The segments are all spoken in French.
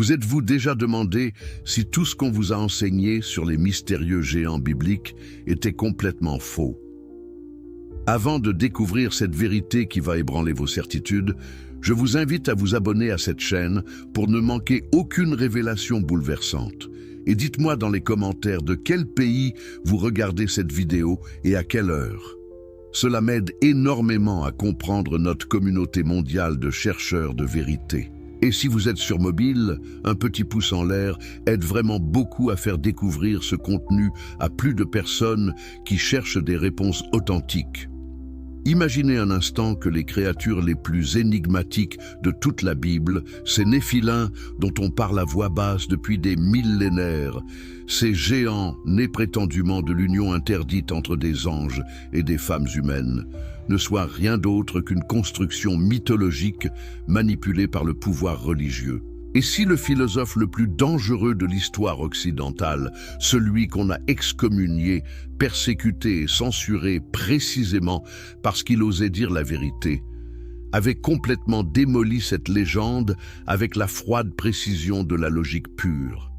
Vous êtes-vous déjà demandé si tout ce qu'on vous a enseigné sur les mystérieux géants bibliques était complètement faux? Avant de découvrir cette vérité qui va ébranler vos certitudes, je vous invite à vous abonner à cette chaîne pour ne manquer aucune révélation bouleversante. Et dites-moi dans les commentaires de quel pays vous regardez cette vidéo et à quelle heure. Cela m'aide énormément à comprendre notre communauté mondiale de chercheurs de vérité. Et si vous êtes sur mobile, un petit pouce en l'air aide vraiment beaucoup à faire découvrir ce contenu à plus de personnes qui cherchent des réponses authentiques. Imaginez un instant que les créatures les plus énigmatiques de toute la Bible, ces Néphilins dont on parle à voix basse depuis des millénaires, ces géants nés prétendument de l'union interdite entre des anges et des femmes humaines, ne soient rien d'autre qu'une construction mythologique manipulée par le pouvoir religieux. Et si le philosophe le plus dangereux de l'histoire occidentale, celui qu'on a excommunié, persécuté et censuré précisément parce qu'il osait dire la vérité, avait complètement démoli cette légende avec la froide précision de la logique pure?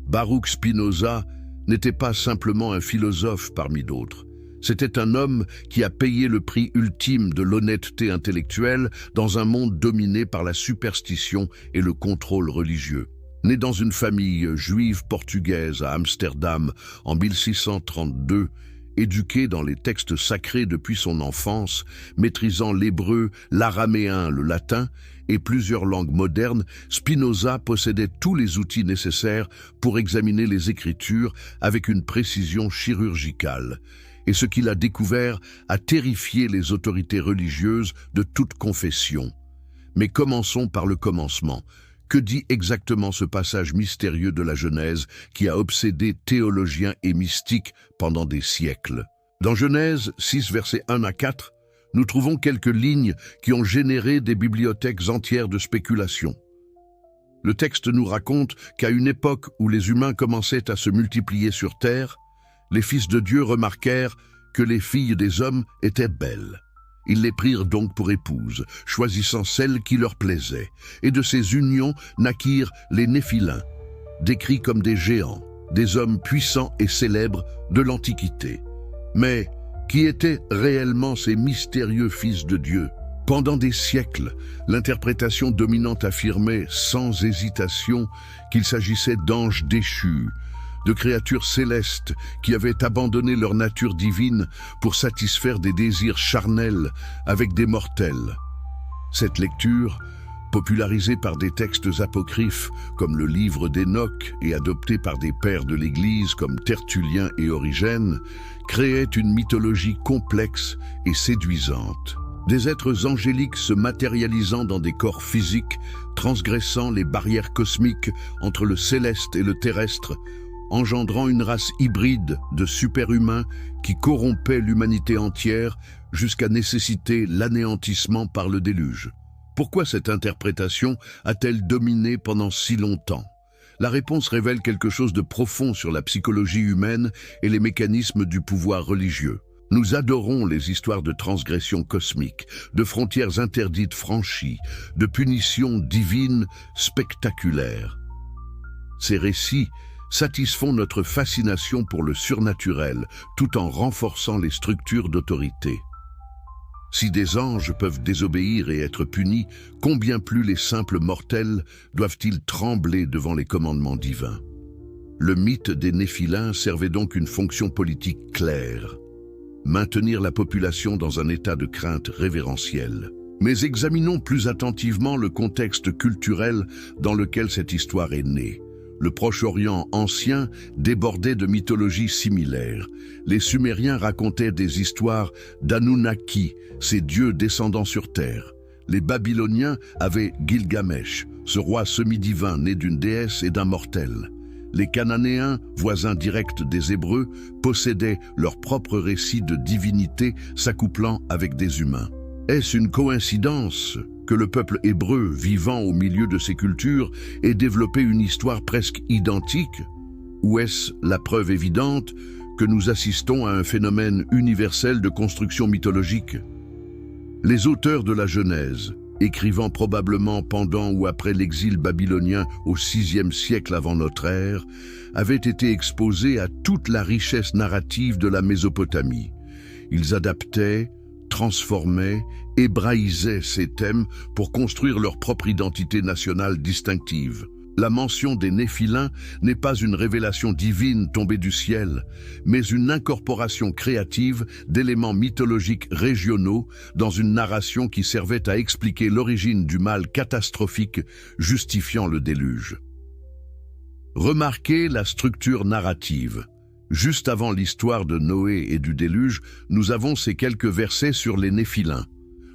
Baruch Spinoza n'était pas simplement un philosophe parmi d'autres. C'était un homme qui a payé le prix ultime de l'honnêteté intellectuelle dans un monde dominé par la superstition et le contrôle religieux. Né dans une famille juive portugaise à Amsterdam en 1632, éduqué dans les textes sacrés depuis son enfance, maîtrisant l'hébreu, l'araméen, le latin et plusieurs langues modernes, Spinoza possédait tous les outils nécessaires pour examiner les Écritures avec une précision chirurgicale. Et ce qu'il a découvert a terrifié les autorités religieuses de toute confession. Mais commençons par le commencement. Que dit exactement ce passage mystérieux de la Genèse qui a obsédé théologiens et mystiques pendant des siècles? Dans Genèse 6, versets 1 à 4, nous trouvons quelques lignes qui ont généré des bibliothèques entières de spéculations. Le texte nous raconte qu'à une époque où les humains commençaient à se multiplier sur terre, les fils de Dieu remarquèrent que les filles des hommes étaient belles. Ils les prirent donc pour épouses, choisissant celles qui leur plaisaient. Et de ces unions naquirent les Néphilins, décrits comme des géants, des hommes puissants et célèbres de l'Antiquité. Mais qui étaient réellement ces mystérieux fils de Dieu? Pendant des siècles, l'interprétation dominante affirmait sans hésitation qu'il s'agissait d'anges déchus, de créatures célestes qui avaient abandonné leur nature divine pour satisfaire des désirs charnels avec des mortels. Cette lecture, popularisée par des textes apocryphes comme le livre d'Enoch et adoptée par des pères de l'Église comme Tertullien et Origène, créait une mythologie complexe et séduisante. Des êtres angéliques se matérialisant dans des corps physiques, transgressant les barrières cosmiques entre le céleste et le terrestre, engendrant une race hybride de superhumains qui corrompait l'humanité entière jusqu'à nécessiter l'anéantissement par le déluge. Pourquoi cette interprétation a-t-elle dominé pendant si longtemps? La réponse révèle quelque chose de profond sur la psychologie humaine et les mécanismes du pouvoir religieux. Nous adorons les histoires de transgressions cosmiques, de frontières interdites franchies, de punitions divines spectaculaires. Ces récits satisfont notre fascination pour le surnaturel tout en renforçant les structures d'autorité. Si des anges peuvent désobéir et être punis, combien plus les simples mortels doivent-ils trembler devant les commandements divins? Le mythe des Néphilins servait donc une fonction politique claire: maintenir la population dans un état de crainte révérentielle. Mais examinons plus attentivement le contexte culturel dans lequel cette histoire est née. Le Proche-Orient ancien débordait de mythologies similaires. Les Sumériens racontaient des histoires d'Anunnaki, ces dieux descendant sur terre. Les Babyloniens avaient Gilgamesh, ce roi semi-divin né d'une déesse et d'un mortel. Les Cananéens, voisins directs des Hébreux, possédaient leur propre récit de divinité s'accouplant avec des humains. Est-ce une coïncidence que le peuple hébreu, vivant au milieu de ces cultures, ait développé une histoire presque identique? Ou est-ce la preuve évidente que nous assistons à un phénomène universel de construction mythologique? Les auteurs de la Genèse, écrivant probablement pendant ou après l'exil babylonien au VIe siècle avant notre ère, avait été exposé à toute la richesse narrative de la Mésopotamie. Ils adaptaient, transformaient, hébraïsaient ces thèmes pour construire leur propre identité nationale distinctive. La mention des Néphilins n'est pas une révélation divine tombée du ciel, mais une incorporation créative d'éléments mythologiques régionaux dans une narration qui servait à expliquer l'origine du mal catastrophique justifiant le déluge. Remarquez la structure narrative. Juste avant l'histoire de Noé et du déluge, nous avons ces quelques versets sur les Néphilins.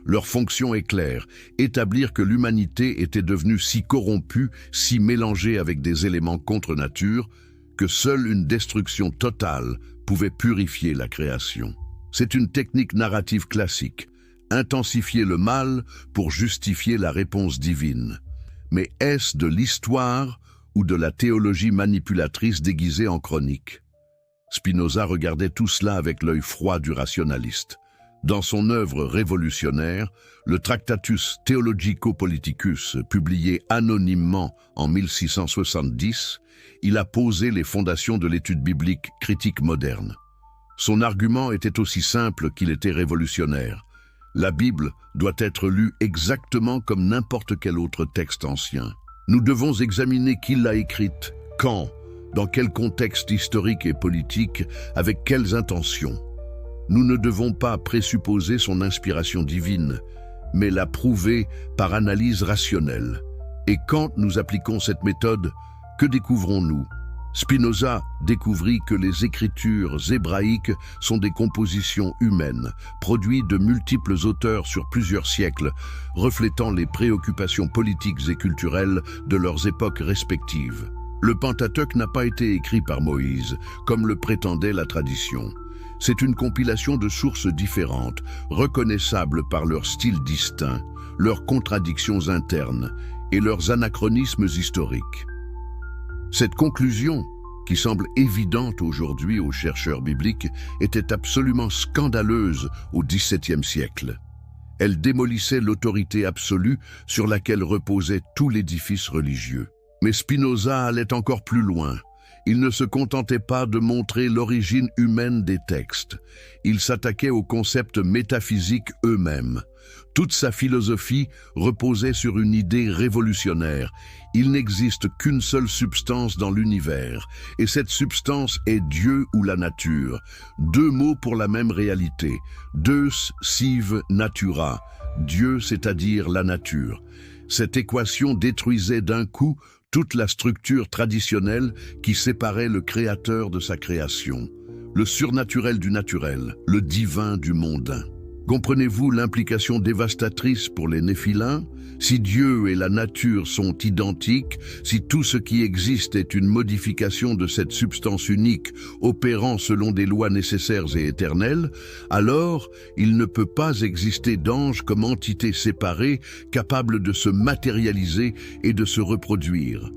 Leur fonction est claire, établir que l'humanité était devenue si corrompue, si mélangée avec des éléments contre nature, que seule une destruction totale pouvait purifier la création. C'est une technique narrative classique, intensifier le mal pour justifier la réponse divine. Mais est-ce de l'histoire ou de la théologie manipulatrice déguisée en chronique? Spinoza regardait tout cela avec l'œil froid du rationaliste. Dans son œuvre révolutionnaire, le Tractatus Theologico-Politicus, publié anonymement en 1670, il a posé les fondations de l'étude biblique critique moderne. Son argument était aussi simple qu'il était révolutionnaire. La Bible doit être lue exactement comme n'importe quel autre texte ancien. Nous devons examiner qui l'a écrite, quand, dans quel contexte historique et politique, avec quelles intentions. Nous ne devons pas présupposer son inspiration divine, mais la prouver par analyse rationnelle. Et quand nous appliquons cette méthode, que découvrons-nous? Spinoza découvrit que les écritures hébraïques sont des compositions humaines, produites de multiples auteurs sur plusieurs siècles, reflétant les préoccupations politiques et culturelles de leurs époques respectives. Le Pentateuque n'a pas été écrit par Moïse, comme le prétendait la tradition. C'est une compilation de sources différentes, reconnaissables par leur style distinct, leurs contradictions internes et leurs anachronismes historiques. Cette conclusion, qui semble évidente aujourd'hui aux chercheurs bibliques, était absolument scandaleuse au XVIIe siècle. Elle démolissait l'autorité absolue sur laquelle reposait tout l'édifice religieux. Mais Spinoza allait encore plus loin. Il ne se contentait pas de montrer l'origine humaine des textes. Il s'attaquait aux concepts métaphysiques eux-mêmes. Toute sa philosophie reposait sur une idée révolutionnaire. Il n'existe qu'une seule substance dans l'univers, et cette substance est Dieu ou la nature. Deux mots pour la même réalité. Deus sive natura. Dieu, c'est-à-dire la nature. Cette équation détruisait d'un coup toute la structure traditionnelle qui séparait le créateur de sa création, le surnaturel du naturel, le divin du mondain. Comprenez-vous l'implication dévastatrice pour les Néphilins? Si Dieu et la nature sont identiques, si tout ce qui existe est une modification de cette substance unique opérant selon des lois nécessaires et éternelles, alors il ne peut pas exister d'ange comme entité séparée capable de se matérialiser et de se reproduire.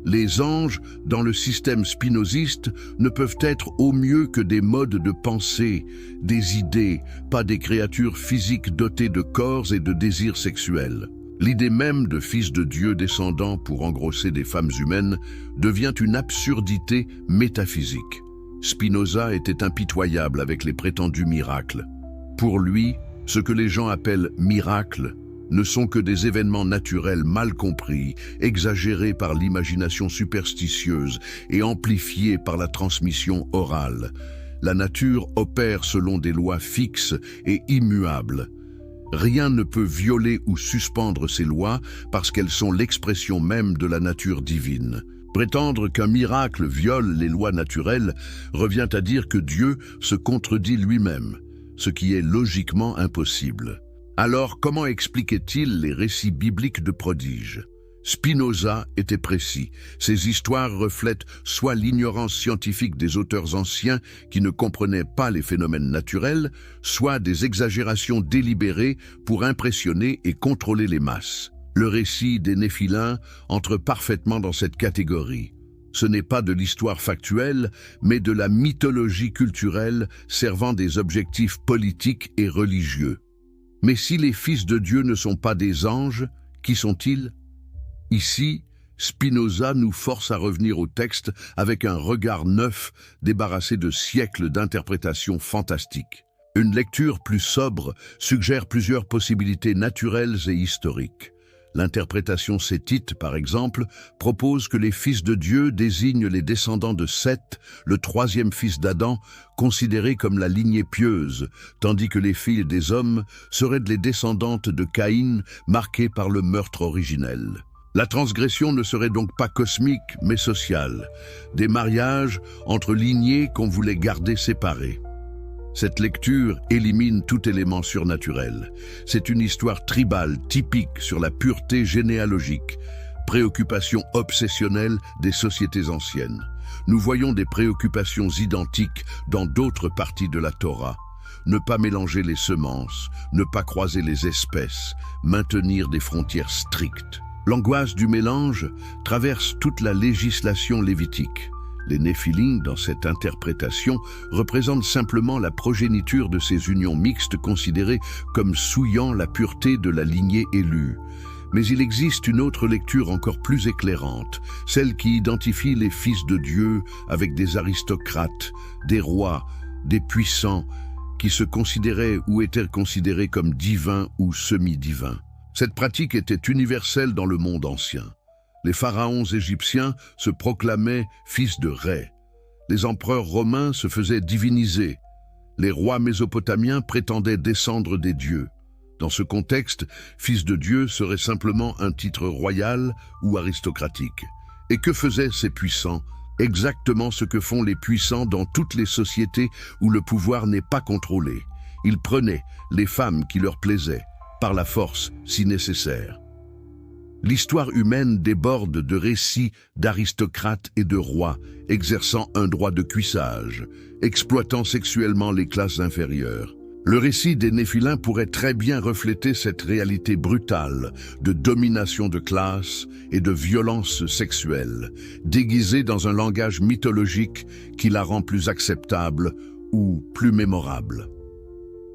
Les anges, dans le système spinoziste, ne peuvent être au mieux que des modes de pensée, des idées, pas des créatures physiques dotées de corps et de désirs sexuels. L'idée même de fils de Dieu descendant pour engrosser des femmes humaines devient une absurdité métaphysique. Spinoza était impitoyable avec les prétendus miracles. Pour lui, ce que les gens appellent miracles ne sont que des événements naturels mal compris, exagérés par l'imagination superstitieuse et amplifiés par la transmission orale. La nature opère selon des lois fixes et immuables. Rien ne peut violer ou suspendre ces lois parce qu'elles sont l'expression même de la nature divine. Prétendre qu'un miracle viole les lois naturelles revient à dire que Dieu se contredit lui-même, ce qui est logiquement impossible. Alors, comment expliquait-il les récits bibliques de prodiges? Spinoza était précis. Ces histoires reflètent soit l'ignorance scientifique des auteurs anciens qui ne comprenaient pas les phénomènes naturels, soit des exagérations délibérées pour impressionner et contrôler les masses. Le récit des Néphilins entre parfaitement dans cette catégorie. Ce n'est pas de l'histoire factuelle, mais de la mythologie culturelle servant des objectifs politiques et religieux. Mais si les fils de Dieu ne sont pas des anges, qui sont-ils? Ici, Spinoza nous force à revenir au texte avec un regard neuf, débarrassé de siècles d'interprétations fantastiques. Une lecture plus sobre suggère plusieurs possibilités naturelles et historiques. L'interprétation sétite, par exemple, propose que les fils de Dieu désignent les descendants de Seth, le troisième fils d'Adam, considéré comme la lignée pieuse, tandis que les filles des hommes seraient les descendantes de Caïn, marquées par le meurtre originel. La transgression ne serait donc pas cosmique, mais sociale. Des mariages entre lignées qu'on voulait garder séparées. Cette lecture élimine tout élément surnaturel. C'est une histoire tribale typique sur la pureté généalogique, préoccupation obsessionnelle des sociétés anciennes. Nous voyons des préoccupations identiques dans d'autres parties de la Torah. Ne pas mélanger les semences, ne pas croiser les espèces, maintenir des frontières strictes. L'angoisse du mélange traverse toute la législation lévitique. Les Néphilim, dans cette interprétation, représentent simplement la progéniture de ces unions mixtes considérées comme souillant la pureté de la lignée élue. Mais il existe une autre lecture encore plus éclairante, celle qui identifie les fils de Dieu avec des aristocrates, des rois, des puissants, qui se considéraient ou étaient considérés comme divins ou semi-divins. Cette pratique était universelle dans le monde ancien. Les pharaons égyptiens se proclamaient fils de Ré. Les empereurs romains se faisaient diviniser. Les rois mésopotamiens prétendaient descendre des dieux. Dans ce contexte, fils de Dieu serait simplement un titre royal ou aristocratique. Et que faisaient ces puissants? Exactement ce que font les puissants dans toutes les sociétés où le pouvoir n'est pas contrôlé. Ils prenaient les femmes qui leur plaisaient, par la force si nécessaire. L'histoire humaine déborde de récits d'aristocrates et de rois exerçant un droit de cuissage, exploitant sexuellement les classes inférieures. Le récit des Néphilim pourrait très bien refléter cette réalité brutale de domination de classe et de violence sexuelle, déguisée dans un langage mythologique qui la rend plus acceptable ou plus mémorable.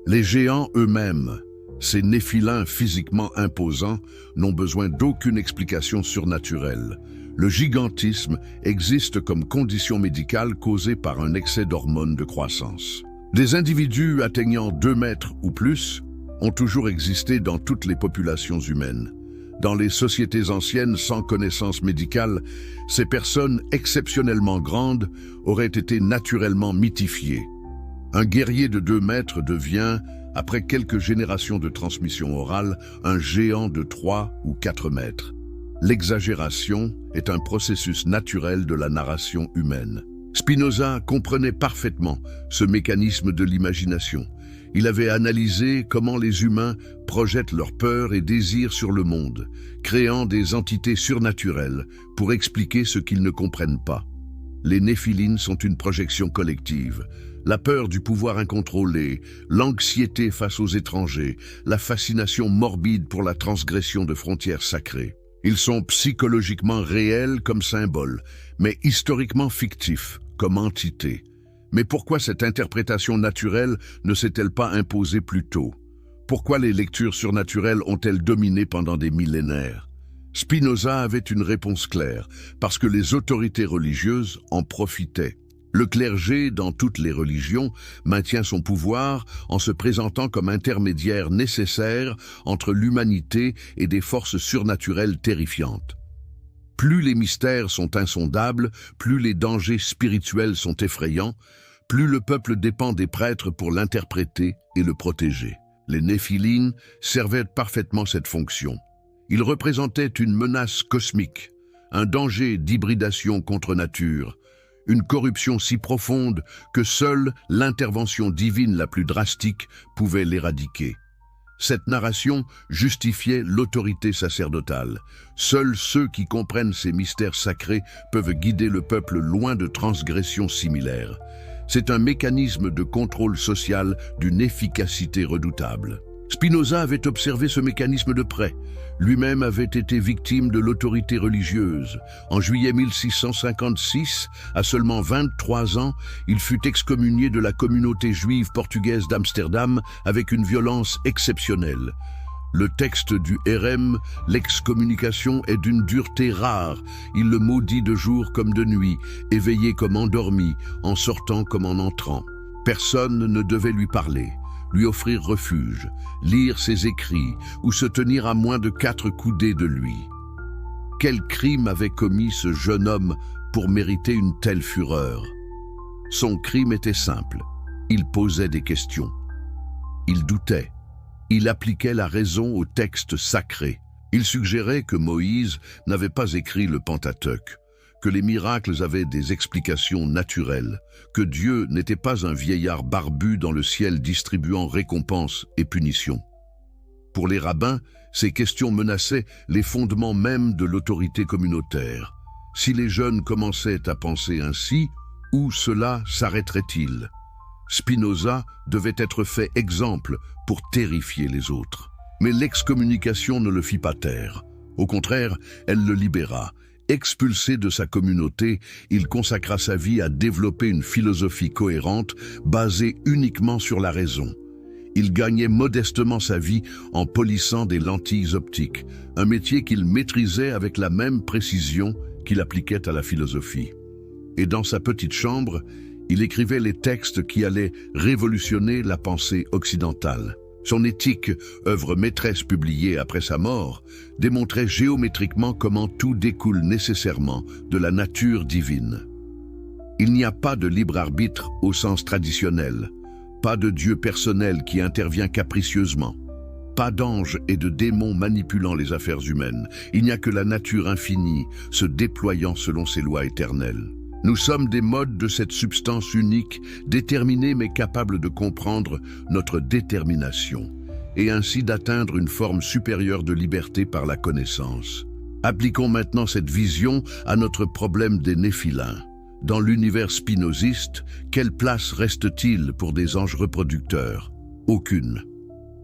Les géants eux-mêmes, ces Néphilim physiquement imposants, n'ont besoin d'aucune explication surnaturelle. Le gigantisme existe comme condition médicale causée par un excès d'hormones de croissance. Des individus atteignant 2 mètres ou plus ont toujours existé dans toutes les populations humaines. Dans les sociétés anciennes sans connaissance médicale, ces personnes exceptionnellement grandes auraient été naturellement mythifiées. Un guerrier de 2 mètres devient, après quelques générations de transmission orale, un géant de 3 ou 4 mètres. L'exagération est un processus naturel de la narration humaine. Spinoza comprenait parfaitement ce mécanisme de l'imagination. Il avait analysé comment les humains projettent leurs peurs et désirs sur le monde, créant des entités surnaturelles pour expliquer ce qu'ils ne comprennent pas. Les Néphilim sont une projection collective. La peur du pouvoir incontrôlé, l'anxiété face aux étrangers, la fascination morbide pour la transgression de frontières sacrées. Ils sont psychologiquement réels comme symboles, mais historiquement fictifs comme entités. Mais pourquoi cette interprétation naturelle ne s'est-elle pas imposée plus tôt? Pourquoi les lectures surnaturelles ont-elles dominé pendant des millénaires? Spinoza avait une réponse claire, parce que les autorités religieuses en profitaient. Le clergé, dans toutes les religions, maintient son pouvoir en se présentant comme intermédiaire nécessaire entre l'humanité et des forces surnaturelles terrifiantes. Plus les mystères sont insondables, plus les dangers spirituels sont effrayants, plus le peuple dépend des prêtres pour l'interpréter et le protéger. Les Néphilim servaient parfaitement cette fonction. Ils représentaient une menace cosmique, un danger d'hybridation contre nature, une corruption si profonde que seule l'intervention divine la plus drastique pouvait l'éradiquer. Cette narration justifiait l'autorité sacerdotale. Seuls ceux qui comprennent ces mystères sacrés peuvent guider le peuple loin de transgressions similaires. C'est un mécanisme de contrôle social d'une efficacité redoutable. Spinoza avait observé ce mécanisme de près. Lui-même avait été victime de l'autorité religieuse. En juillet 1656, à seulement 23 ans, il fut excommunié de la communauté juive portugaise d'Amsterdam avec une violence exceptionnelle. Le texte du RM, l'excommunication, est d'une dureté rare. Il le maudit de jour comme de nuit, éveillé comme endormi, en sortant comme en entrant. Personne ne devait lui parler, lui offrir refuge, lire ses écrits ou se tenir à moins de 4 coudées de lui. Quel crime avait commis ce jeune homme pour mériter une telle fureur? Son crime était simple. Il posait des questions. Il doutait. Il appliquait la raison au texte sacré. Il suggérait que Moïse n'avait pas écrit le Pentateuque, que les miracles avaient des explications naturelles, que Dieu n'était pas un vieillard barbu dans le ciel distribuant récompenses et punitions. Pour les rabbins, ces questions menaçaient les fondements même de l'autorité communautaire. Si les jeunes commençaient à penser ainsi, où cela s'arrêterait-il? Spinoza devait être fait exemple pour terrifier les autres. Mais l'excommunication ne le fit pas taire. Au contraire, elle le libéra. Expulsé de sa communauté, il consacra sa vie à développer une philosophie cohérente basée uniquement sur la raison. Il gagnait modestement sa vie en polissant des lentilles optiques, un métier qu'il maîtrisait avec la même précision qu'il appliquait à la philosophie. Et dans sa petite chambre, il écrivait les textes qui allaient révolutionner la pensée occidentale. Son Éthique, œuvre maîtresse publiée après sa mort, démontrait géométriquement comment tout découle nécessairement de la nature divine. Il n'y a pas de libre arbitre au sens traditionnel, pas de Dieu personnel qui intervient capricieusement, pas d'anges et de démons manipulant les affaires humaines. Il n'y a que la nature infinie se déployant selon ses lois éternelles. Nous sommes des modes de cette substance unique, déterminée mais capable de comprendre notre détermination, et ainsi d'atteindre une forme supérieure de liberté par la connaissance. Appliquons maintenant cette vision à notre problème des néphilins. Dans l'univers spinoziste, quelle place reste-t-il pour des anges reproducteurs? Aucune.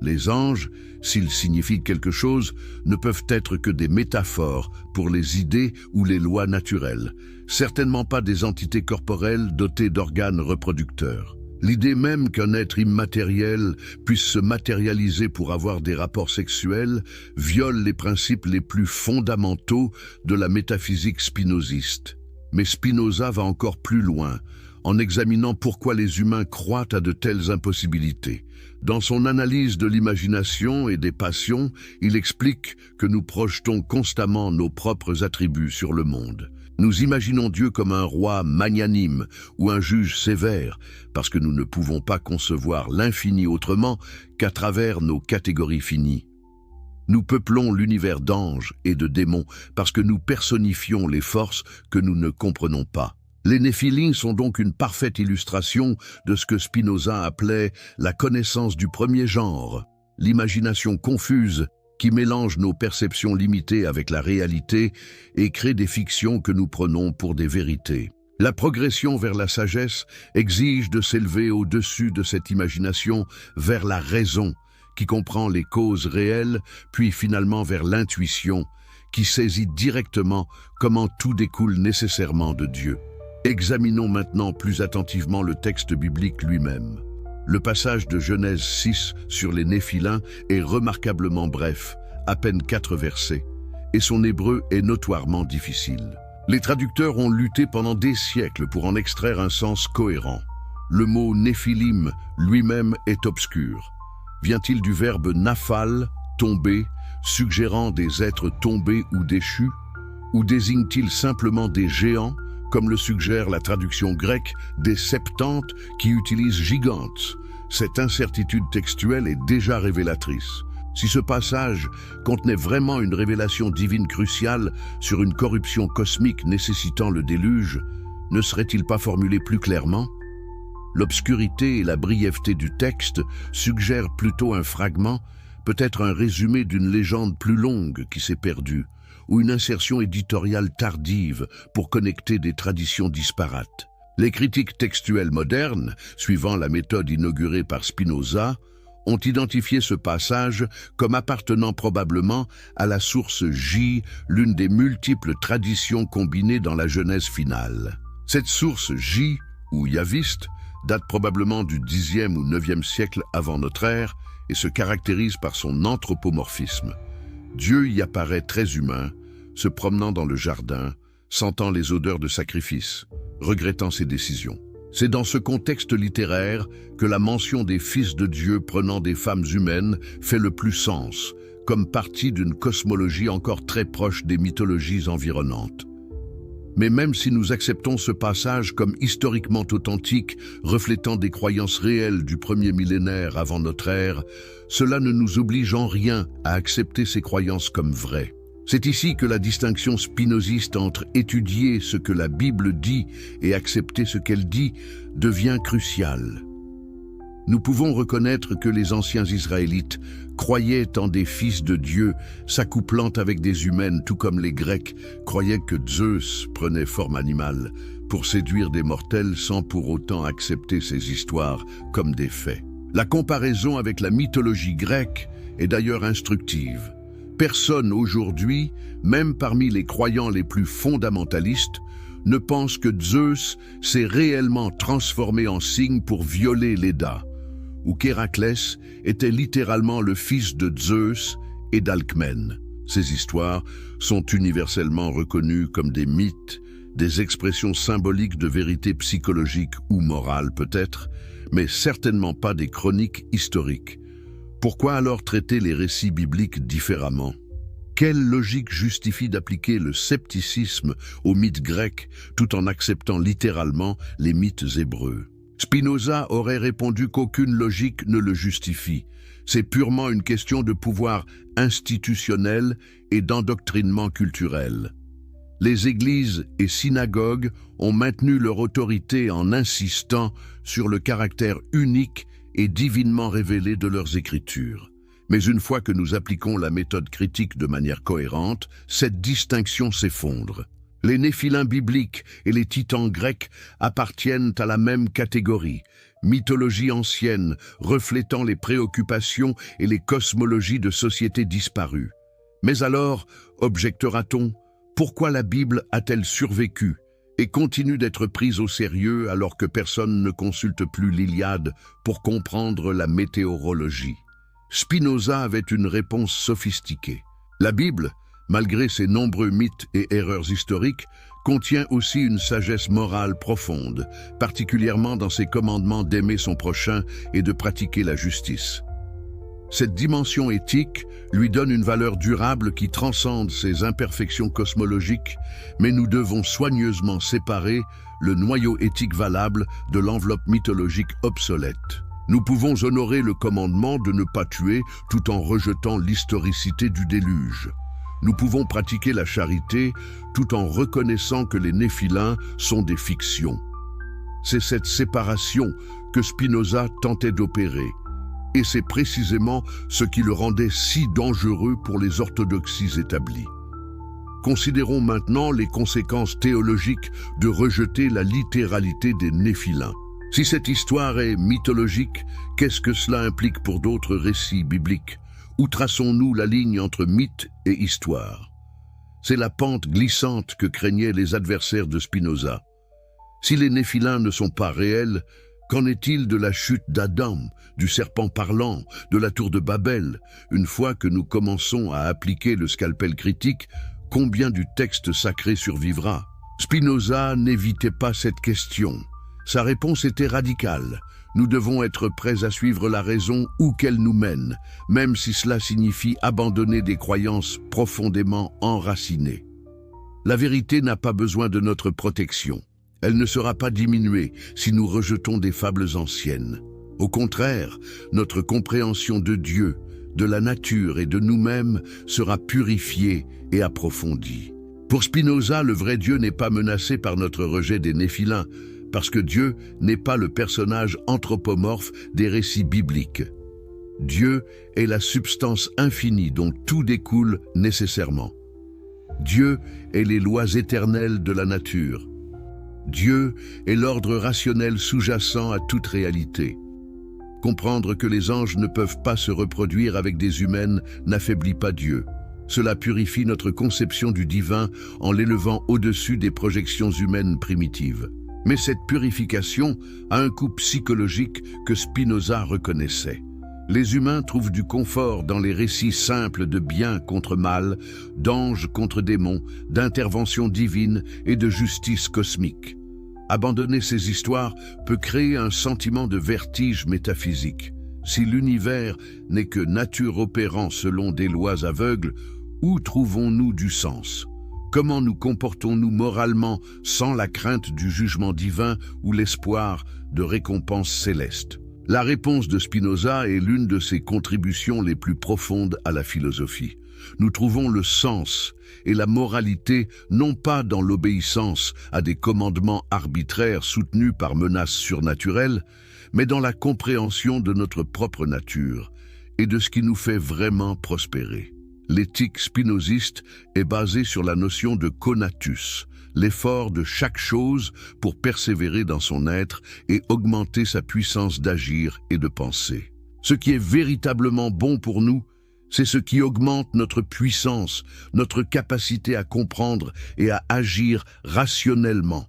Les anges, s'ils signifient quelque chose, ne peuvent être que des métaphores pour les idées ou les lois naturelles, certainement pas des entités corporelles dotées d'organes reproducteurs. L'idée même qu'un être immatériel puisse se matérialiser pour avoir des rapports sexuels viole les principes les plus fondamentaux de la métaphysique spinoziste. Mais Spinoza va encore plus loin, en examinant pourquoi les humains croient à de telles impossibilités. Dans son analyse de l'imagination et des passions, il explique que nous projetons constamment nos propres attributs sur le monde. Nous imaginons Dieu comme un roi magnanime ou un juge sévère, parce que nous ne pouvons pas concevoir l'infini autrement qu'à travers nos catégories finies. Nous peuplons l'univers d'anges et de démons parce que nous personnifions les forces que nous ne comprenons pas. Les Néphilim sont donc une parfaite illustration de ce que Spinoza appelait la connaissance du premier genre, l'imagination confuse qui mélange nos perceptions limitées avec la réalité et crée des fictions que nous prenons pour des vérités. La progression vers la sagesse exige de s'élever au-dessus de cette imagination vers la raison, qui comprend les causes réelles, puis finalement vers l'intuition, qui saisit directement comment tout découle nécessairement de Dieu. Examinons maintenant plus attentivement le texte biblique lui-même. Le passage de Genèse 6 sur les Néphilins est remarquablement bref, à peine 4 versets, et son hébreu est notoirement difficile. Les traducteurs ont lutté pendant des siècles pour en extraire un sens cohérent. Le mot Néphilim lui-même est obscur. Vient-il du verbe naphal, tomber, suggérant des êtres tombés ou déchus, ou désigne-t-il simplement des géants, comme le suggère la traduction grecque des Septante qui utilise gigantes? Cette incertitude textuelle est déjà révélatrice. Si ce passage contenait vraiment une révélation divine cruciale sur une corruption cosmique nécessitant le déluge, ne serait-il pas formulé plus clairement? L'obscurité et la brièveté du texte suggèrent plutôt un fragment, peut-être un résumé d'une légende plus longue qui s'est perdue, ou une insertion éditoriale tardive pour connecter des traditions disparates. Les critiques textuelles modernes, suivant la méthode inaugurée par Spinoza, ont identifié ce passage comme appartenant probablement à la source J, l'une des multiples traditions combinées dans la Genèse finale. Cette source J, ou yaviste, date probablement du Xe ou IXe siècle avant notre ère et se caractérise par son anthropomorphisme. Dieu y apparaît très humain, se promenant dans le jardin, sentant les odeurs de sacrifice, regrettant ses décisions. C'est dans ce contexte littéraire que la mention des fils de Dieu prenant des femmes humaines fait le plus sens, comme partie d'une cosmologie encore très proche des mythologies environnantes. Mais même si nous acceptons ce passage comme historiquement authentique, reflétant des croyances réelles du premier millénaire avant notre ère, cela ne nous oblige en rien à accepter ces croyances comme vraies. C'est ici que la distinction spinoziste entre étudier ce que la Bible dit et accepter ce qu'elle dit devient cruciale. Nous pouvons reconnaître que les anciens Israélites croyaient en des fils de Dieu s'accouplant avec des humaines, tout comme les Grecs croyaient que Zeus prenait forme animale pour séduire des mortels sans pour autant accepter ces histoires comme des faits. La comparaison avec la mythologie grecque est d'ailleurs instructive. Personne aujourd'hui, même parmi les croyants les plus fondamentalistes, ne pense que Zeus s'est réellement transformé en cygne pour violer Léda, ou qu'Héraclès était littéralement le fils de Zeus et d'Alcmène. Ces histoires sont universellement reconnues comme des mythes, des expressions symboliques de vérité psychologique ou morale peut-être, mais certainement pas des chroniques historiques. Pourquoi alors traiter les récits bibliques différemment? Quelle logique justifie d'appliquer le scepticisme aux mythes grecs tout en acceptant littéralement les mythes hébreux? Spinoza aurait répondu qu'aucune logique ne le justifie. C'est purement une question de pouvoir institutionnel et d'endoctrinement culturel. Les églises et synagogues ont maintenu leur autorité en insistant sur le caractère unique et divinement révélé de leurs écritures. Mais une fois que nous appliquons la méthode critique de manière cohérente, cette distinction s'effondre. Les néphilins bibliques et les titans grecs appartiennent à la même catégorie, mythologie ancienne reflétant les préoccupations et les cosmologies de sociétés disparues. Mais alors, objectera-t-on, pourquoi la Bible a-t-elle survécu et continue d'être prise au sérieux alors que personne ne consulte plus l'Iliade pour comprendre la météorologie? Spinoza avait une réponse sophistiquée. La Bible, malgré ses nombreux mythes et erreurs historiques, contient aussi une sagesse morale profonde, particulièrement dans ses commandements d'aimer son prochain et de pratiquer la justice. Cette dimension éthique lui donne une valeur durable qui transcende ses imperfections cosmologiques, mais nous devons soigneusement séparer le noyau éthique valable de l'enveloppe mythologique obsolète. Nous pouvons honorer le commandement de ne pas tuer tout en rejetant l'historicité du déluge. Nous pouvons pratiquer la charité tout en reconnaissant que les néphilins sont des fictions. C'est cette séparation que Spinoza tentait d'opérer. Et c'est précisément ce qui le rendait si dangereux pour les orthodoxies établies. Considérons maintenant les conséquences théologiques de rejeter la littéralité des néphilins. Si cette histoire est mythologique, qu'est-ce que cela implique pour d'autres récits bibliques? Où traçons-nous la ligne entre mythe et histoire? C'est la pente glissante que craignaient les adversaires de Spinoza. Si les néphilins ne sont pas réels, qu'en est-il de la chute d'Adam, du serpent parlant, de la tour de Babel? Une fois que nous commençons à appliquer le scalpel critique, combien du texte sacré survivra? Spinoza n'évitait pas cette question. Sa réponse était radicale. Nous devons être prêts à suivre la raison où qu'elle nous mène, même si cela signifie abandonner des croyances profondément enracinées. La vérité n'a pas besoin de notre protection. Elle ne sera pas diminuée si nous rejetons des fables anciennes. Au contraire, notre compréhension de Dieu, de la nature et de nous-mêmes sera purifiée et approfondie. Pour Spinoza, le vrai Dieu n'est pas menacé par notre rejet des néphilins, parce que Dieu n'est pas le personnage anthropomorphe des récits bibliques. Dieu est la substance infinie dont tout découle nécessairement. Dieu est les lois éternelles de la nature. Dieu est l'ordre rationnel sous-jacent à toute réalité. Comprendre que les anges ne peuvent pas se reproduire avec des humaines n'affaiblit pas Dieu. Cela purifie notre conception du divin en l'élevant au-dessus des projections humaines primitives. Mais cette purification a un coût psychologique que Spinoza reconnaissait. Les humains trouvent du confort dans les récits simples de bien contre mal, d'anges contre démons, d'intervention divine et de justice cosmique. Abandonner ces histoires peut créer un sentiment de vertige métaphysique. Si l'univers n'est que nature opérant selon des lois aveugles, où trouvons-nous du sens? Comment nous comportons-nous moralement sans la crainte du jugement divin ou l'espoir de récompenses célestes? La réponse de Spinoza est l'une de ses contributions les plus profondes à la philosophie. Nous trouvons le sens et la moralité non pas dans l'obéissance à des commandements arbitraires soutenus par menaces surnaturelles, mais dans la compréhension de notre propre nature et de ce qui nous fait vraiment prospérer. L'éthique spinoziste est basée sur la notion de conatus, l'effort de chaque chose pour persévérer dans son être et augmenter sa puissance d'agir et de penser. Ce qui est véritablement bon pour nous, c'est ce qui augmente notre puissance, notre capacité à comprendre et à agir rationnellement.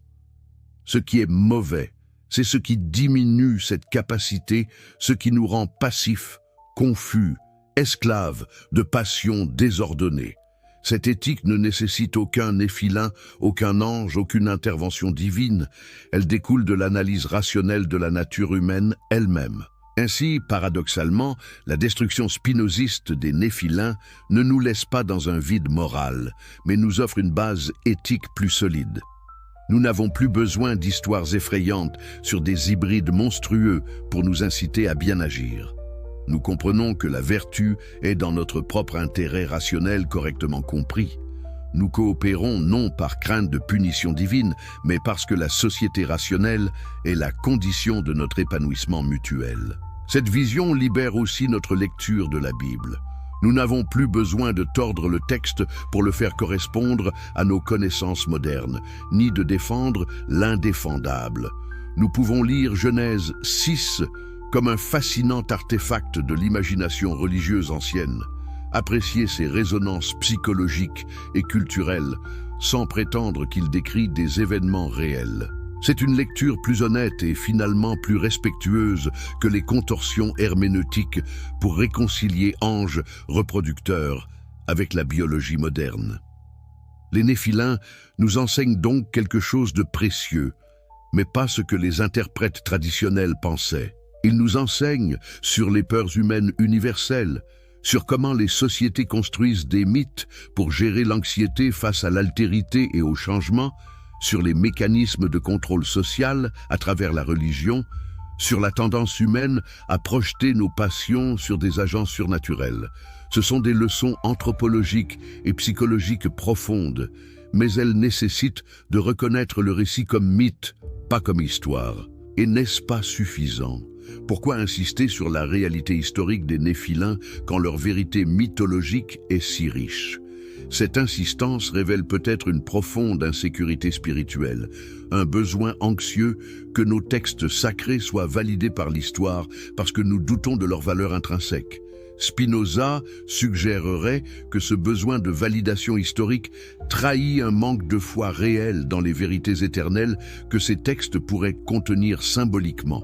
Ce qui est mauvais, c'est ce qui diminue cette capacité, ce qui nous rend passifs, confus, esclaves de passions désordonnées. Cette éthique ne nécessite aucun néphilin, aucun ange, aucune intervention divine. Elle découle de l'analyse rationnelle de la nature humaine elle-même. Ainsi, paradoxalement, la destruction spinoziste des néphilins ne nous laisse pas dans un vide moral, mais nous offre une base éthique plus solide. Nous n'avons plus besoin d'histoires effrayantes sur des hybrides monstrueux pour nous inciter à bien agir. Nous comprenons que la vertu est dans notre propre intérêt rationnel correctement compris. Nous coopérons non par crainte de punition divine, mais parce que la société rationnelle est la condition de notre épanouissement mutuel. Cette vision libère aussi notre lecture de la Bible. Nous n'avons plus besoin de tordre le texte pour le faire correspondre à nos connaissances modernes, ni de défendre l'indéfendable. Nous pouvons lire Genèse 6 comme un fascinant artefact de l'imagination religieuse ancienne, apprécier ses résonances psychologiques et culturelles sans prétendre qu'il décrit des événements réels. C'est une lecture plus honnête et finalement plus respectueuse que les contorsions herméneutiques pour réconcilier anges reproducteurs avec la biologie moderne. Les néphilins nous enseignent donc quelque chose de précieux, mais pas ce que les interprètes traditionnels pensaient. Ils nous enseignent sur les peurs humaines universelles, sur comment les sociétés construisent des mythes pour gérer l'anxiété face à l'altérité et au changement, sur les mécanismes de contrôle social à travers la religion, sur la tendance humaine à projeter nos passions sur des agents surnaturels. Ce sont des leçons anthropologiques et psychologiques profondes, mais elles nécessitent de reconnaître le récit comme mythe, pas comme histoire. Et n'est-ce pas suffisant? Pourquoi insister sur la réalité historique des néphilins quand leur vérité mythologique est si riche? Cette insistance révèle peut-être une profonde insécurité spirituelle, un besoin anxieux que nos textes sacrés soient validés par l'histoire parce que nous doutons de leur valeur intrinsèque. Spinoza suggérerait que ce besoin de validation historique trahit un manque de foi réel dans les vérités éternelles que ces textes pourraient contenir symboliquement.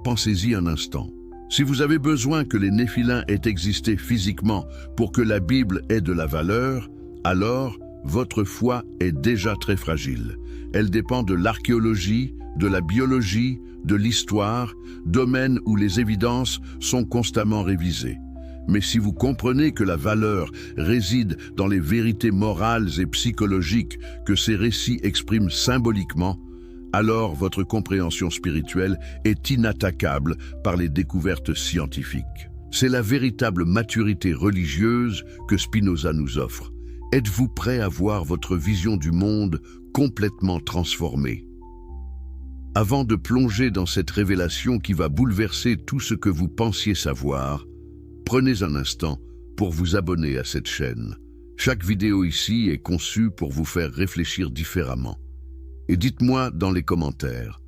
Pensez-y un instant. Si vous avez besoin que les néphilins aient existé physiquement pour que la Bible ait de la valeur, alors votre foi est déjà très fragile. Elle dépend de l'archéologie, de la biologie, de l'histoire, domaines où les évidences sont constamment révisées. Mais si vous comprenez que la valeur réside dans les vérités morales et psychologiques que ces récits expriment symboliquement, alors votre compréhension spirituelle est inattaquable par les découvertes scientifiques. C'est la véritable maturité religieuse que Spinoza nous offre. Êtes-vous prêt à voir votre vision du monde complètement transformée? Avant de plonger dans cette révélation qui va bouleverser tout ce que vous pensiez savoir, prenez un instant pour vous abonner à cette chaîne. Chaque vidéo ici est conçue pour vous faire réfléchir différemment. Et dites-moi dans les commentaires,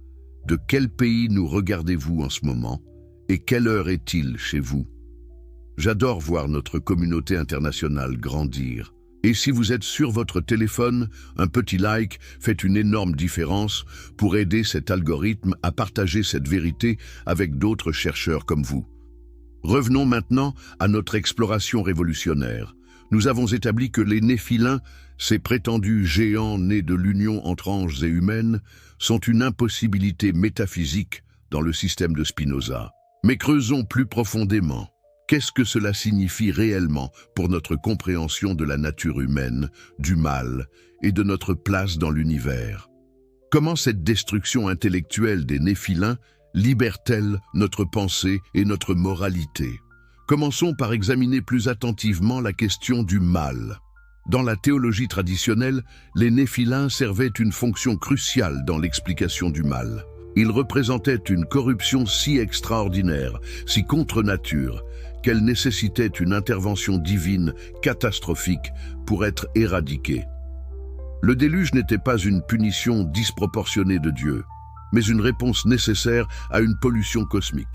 de quel pays nous regardez-vous en ce moment Et quelle heure est-il chez vous? J'adore voir notre communauté internationale grandir. Et si vous êtes sur votre téléphone, un petit like fait une énorme différence pour aider cet algorithme à partager cette vérité avec d'autres chercheurs comme vous. Revenons maintenant à notre exploration révolutionnaire. Nous avons établi que les Néphilims, ces prétendus géants nés de l'union entre anges et humaines, sont une impossibilité métaphysique dans le système de Spinoza. Mais creusons plus profondément. Qu'est-ce que cela signifie réellement pour notre compréhension de la nature humaine, du mal et de notre place dans l'univers? Comment cette destruction intellectuelle des Néphilims libère-t-elle notre pensée et notre moralité? Commençons par examiner plus attentivement la question du mal. Dans la théologie traditionnelle, les Néphilims servaient une fonction cruciale dans l'explication du mal. Ils représentaient une corruption si extraordinaire, si contre nature, qu'elle nécessitait une intervention divine catastrophique pour être éradiquée. Le déluge n'était pas une punition disproportionnée de Dieu, mais une réponse nécessaire à une pollution cosmique.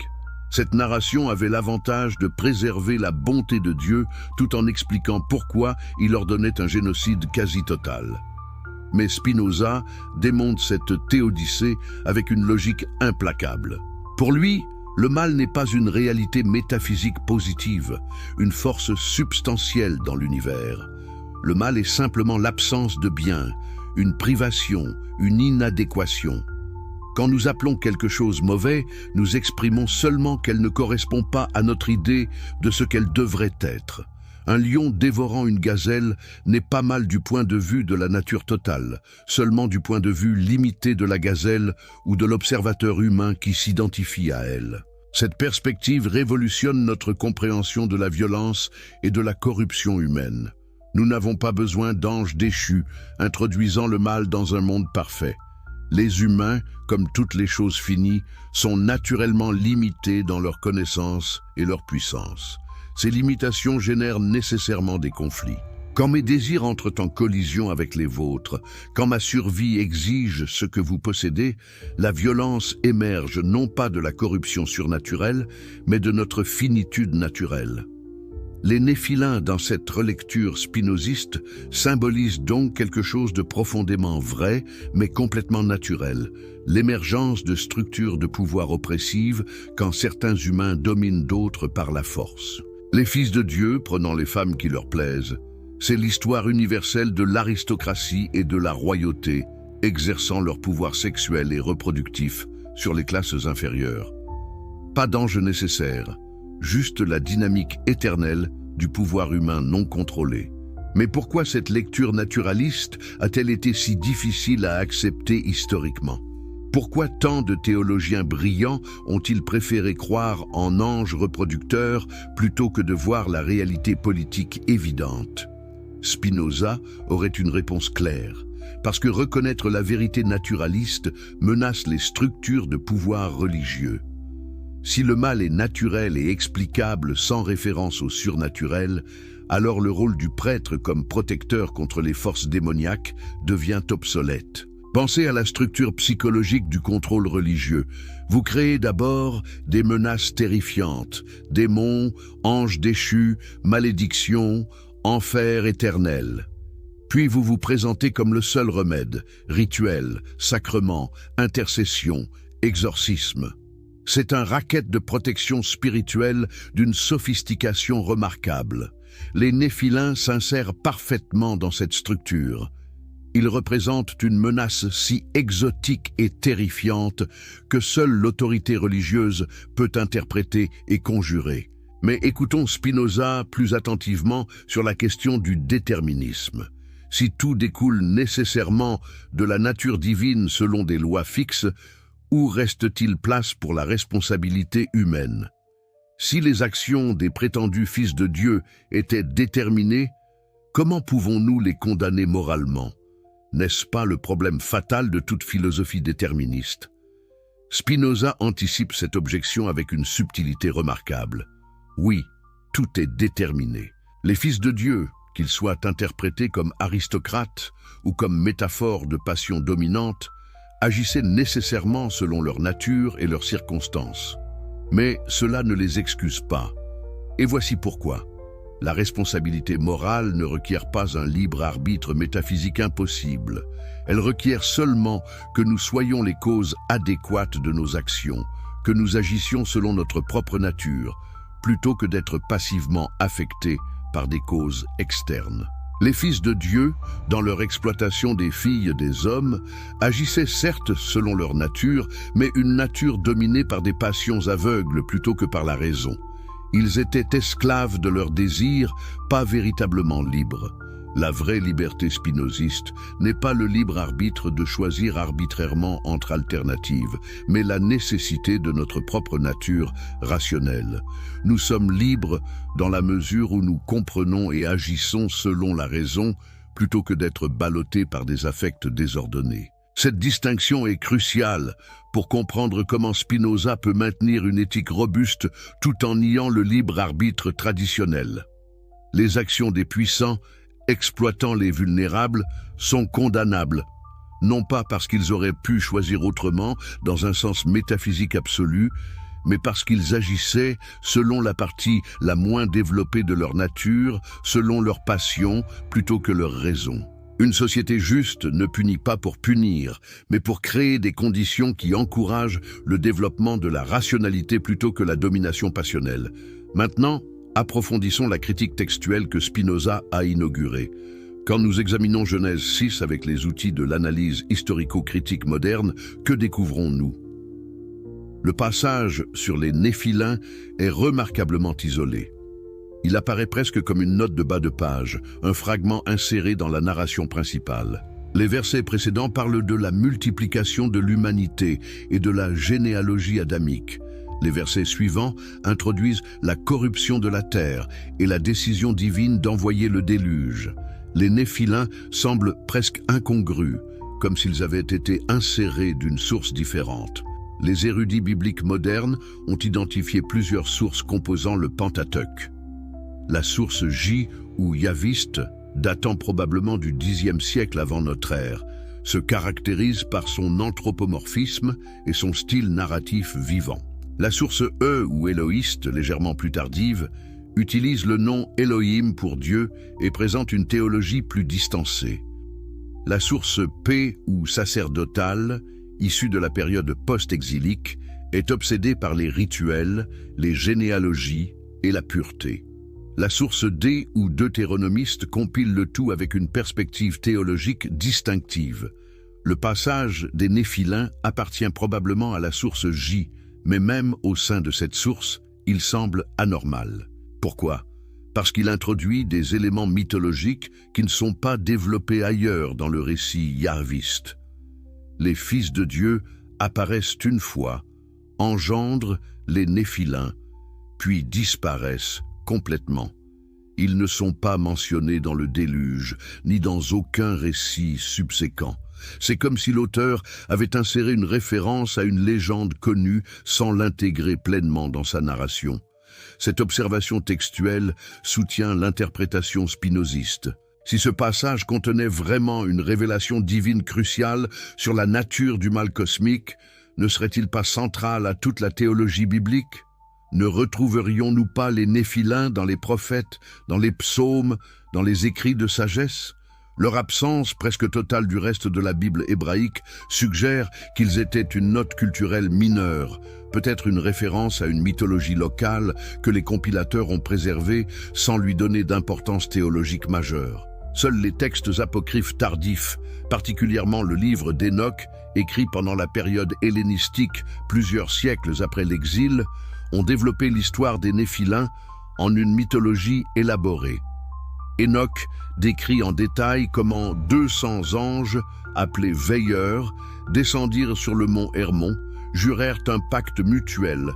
Cette narration avait l'avantage de préserver la bonté de Dieu tout en expliquant pourquoi il ordonnait un génocide quasi total. Mais Spinoza démonte cette théodicée avec une logique implacable. Pour lui, le mal n'est pas une réalité métaphysique positive, une force substantielle dans l'univers. Le mal est simplement l'absence de bien, une privation, une inadéquation. Quand nous appelons quelque chose mauvais, nous exprimons seulement qu'elle ne correspond pas à notre idée de ce qu'elle devrait être. Un lion dévorant une gazelle n'est pas mal du point de vue de la nature totale, seulement du point de vue limité de la gazelle ou de l'observateur humain qui s'identifie à elle. Cette perspective révolutionne notre compréhension de la violence et de la corruption humaine. Nous n'avons pas besoin d'anges déchus introduisant le mal dans un monde parfait. Les humains, comme toutes les choses finies, sont naturellement limités dans leur connaissance et leur puissance. Ces limitations génèrent nécessairement des conflits. Quand mes désirs entrent en collision avec les vôtres, quand ma survie exige ce que vous possédez, la violence émerge non pas de la corruption surnaturelle, mais de notre finitude naturelle. Les Néphilims, dans cette relecture spinoziste, symbolisent donc quelque chose de profondément vrai, mais complètement naturel, l'émergence de structures de pouvoir oppressives quand certains humains dominent d'autres par la force. Les fils de Dieu prenant les femmes qui leur plaisent, c'est l'histoire universelle de l'aristocratie et de la royauté, exerçant leur pouvoir sexuel et reproductif sur les classes inférieures. Pas d'ange nécessaire, juste la dynamique éternelle du pouvoir humain non contrôlé. Mais pourquoi cette lecture naturaliste a-t-elle été si difficile à accepter historiquement? Pourquoi tant de théologiens brillants ont-ils préféré croire en anges reproducteurs plutôt que de voir la réalité politique évidente? Spinoza aurait une réponse claire, parce que reconnaître la vérité naturaliste menace les structures de pouvoir religieux. Si le mal est naturel et explicable sans référence au surnaturel, alors le rôle du prêtre comme protecteur contre les forces démoniaques devient obsolète. Pensez à la structure psychologique du contrôle religieux. Vous créez d'abord des menaces terrifiantes, démons, anges déchus, malédictions, enfer éternel. Puis vous vous présentez comme le seul remède, rituel, sacrement, intercession, exorcisme. C'est un racket de protection spirituelle d'une sophistication remarquable. Les Néphilims s'insèrent parfaitement dans cette structure. Ils représentent une menace si exotique et terrifiante que seule l'autorité religieuse peut interpréter et conjurer. Mais écoutons Spinoza plus attentivement sur la question du déterminisme. Si tout découle nécessairement de la nature divine selon des lois fixes, où reste-t-il place pour la responsabilité humaine? Si les actions des prétendus fils de Dieu étaient déterminées, comment pouvons-nous les condamner moralement? N'est-ce pas le problème fatal de toute philosophie déterministe? Spinoza anticipe cette objection avec une subtilité remarquable. Oui, tout est déterminé. Les fils de Dieu, qu'ils soient interprétés comme aristocrates ou comme métaphores de passion dominante, agissaient nécessairement selon leur nature et leurs circonstances. Mais cela ne les excuse pas. Et voici pourquoi. La responsabilité morale ne requiert pas un libre arbitre métaphysique impossible. Elle requiert seulement que nous soyons les causes adéquates de nos actions, que nous agissions selon notre propre nature, plutôt que d'être passivement affectés par des causes externes. Les fils de Dieu, dans leur exploitation des filles des hommes, agissaient certes selon leur nature, mais une nature dominée par des passions aveugles plutôt que par la raison. Ils étaient esclaves de leurs désirs, pas véritablement libres. La vraie liberté spinoziste n'est pas le libre arbitre de choisir arbitrairement entre alternatives, mais la nécessité de notre propre nature rationnelle. Nous sommes libres dans la mesure où nous comprenons et agissons selon la raison, plutôt que d'être ballottés par des affects désordonnés. Cette distinction est cruciale pour comprendre comment Spinoza peut maintenir une éthique robuste tout en niant le libre arbitre traditionnel. Les actions des puissants, exploitant les vulnérables, sont condamnables, non pas parce qu'ils auraient pu choisir autrement dans un sens métaphysique absolu, mais parce qu'ils agissaient selon la partie la moins développée de leur nature, selon leur passion plutôt que leur raison. Une société juste ne punit pas pour punir, mais pour créer des conditions qui encouragent le développement de la rationalité plutôt que la domination passionnelle. Maintenant, approfondissons la critique textuelle que Spinoza a inaugurée. Quand nous examinons Genèse 6 avec les outils de l'analyse historico-critique moderne, que découvrons-nous? Le passage sur les Néphilins est remarquablement isolé. Il apparaît presque comme une note de bas de page, un fragment inséré dans la narration principale. Les versets précédents parlent de la multiplication de l'humanité et de la généalogie adamique. Les versets suivants introduisent la corruption de la terre et la décision divine d'envoyer le déluge. Les Néphilins semblent presque incongrus, comme s'ils avaient été insérés d'une source différente. Les érudits bibliques modernes ont identifié plusieurs sources composant le Pentateuque. La source J ou Yaviste, datant probablement du Xe siècle avant notre ère, se caractérise par son anthropomorphisme et son style narratif vivant. La source E ou Éloïste, légèrement plus tardive, utilise le nom Elohim pour Dieu et présente une théologie plus distancée. La source P ou sacerdotale, issue de la période post-exilique, est obsédée par les rituels, les généalogies et la pureté. La source D ou deutéronomiste compile le tout avec une perspective théologique distinctive. Le passage des Néphilins appartient probablement à la source J, mais même au sein de cette source, il semble anormal. Pourquoi? Parce qu'il introduit des éléments mythologiques qui ne sont pas développés ailleurs dans le récit yahviste. Les fils de Dieu apparaissent une fois, engendrent les Néphilins, puis disparaissent complètement. Ils ne sont pas mentionnés dans le déluge, ni dans aucun récit subséquent. C'est comme si l'auteur avait inséré une référence à une légende connue sans l'intégrer pleinement dans sa narration. Cette observation textuelle soutient l'interprétation spinoziste. Si ce passage contenait vraiment une révélation divine cruciale sur la nature du mal cosmique, ne serait-il pas central à toute la théologie biblique? Ne retrouverions-nous pas les Néphilins dans les prophètes, dans les psaumes, dans les écrits de sagesse? Leur absence, presque totale du reste de la Bible hébraïque, suggère qu'ils étaient une note culturelle mineure, peut-être une référence à une mythologie locale que les compilateurs ont préservée sans lui donner d'importance théologique majeure. Seuls les textes apocryphes tardifs, particulièrement le livre d'Enoch, écrit pendant la période hellénistique, plusieurs siècles après l'exil, ont développé l'histoire des Néphilins en une mythologie élaborée. Enoch décrit en détail comment 200 anges, appelés veilleurs, descendirent sur le mont Hermon, jurèrent un pacte mutuel,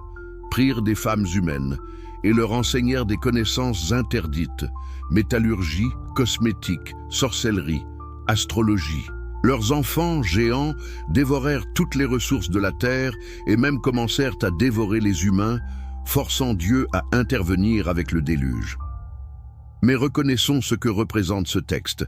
prirent des femmes humaines et leur enseignèrent des connaissances interdites, métallurgie, cosmétique, sorcellerie, astrologie. Leurs enfants, géants, dévorèrent toutes les ressources de la terre et même commencèrent à dévorer les humains, forçant Dieu à intervenir avec le déluge. Mais reconnaissons ce que représente ce texte.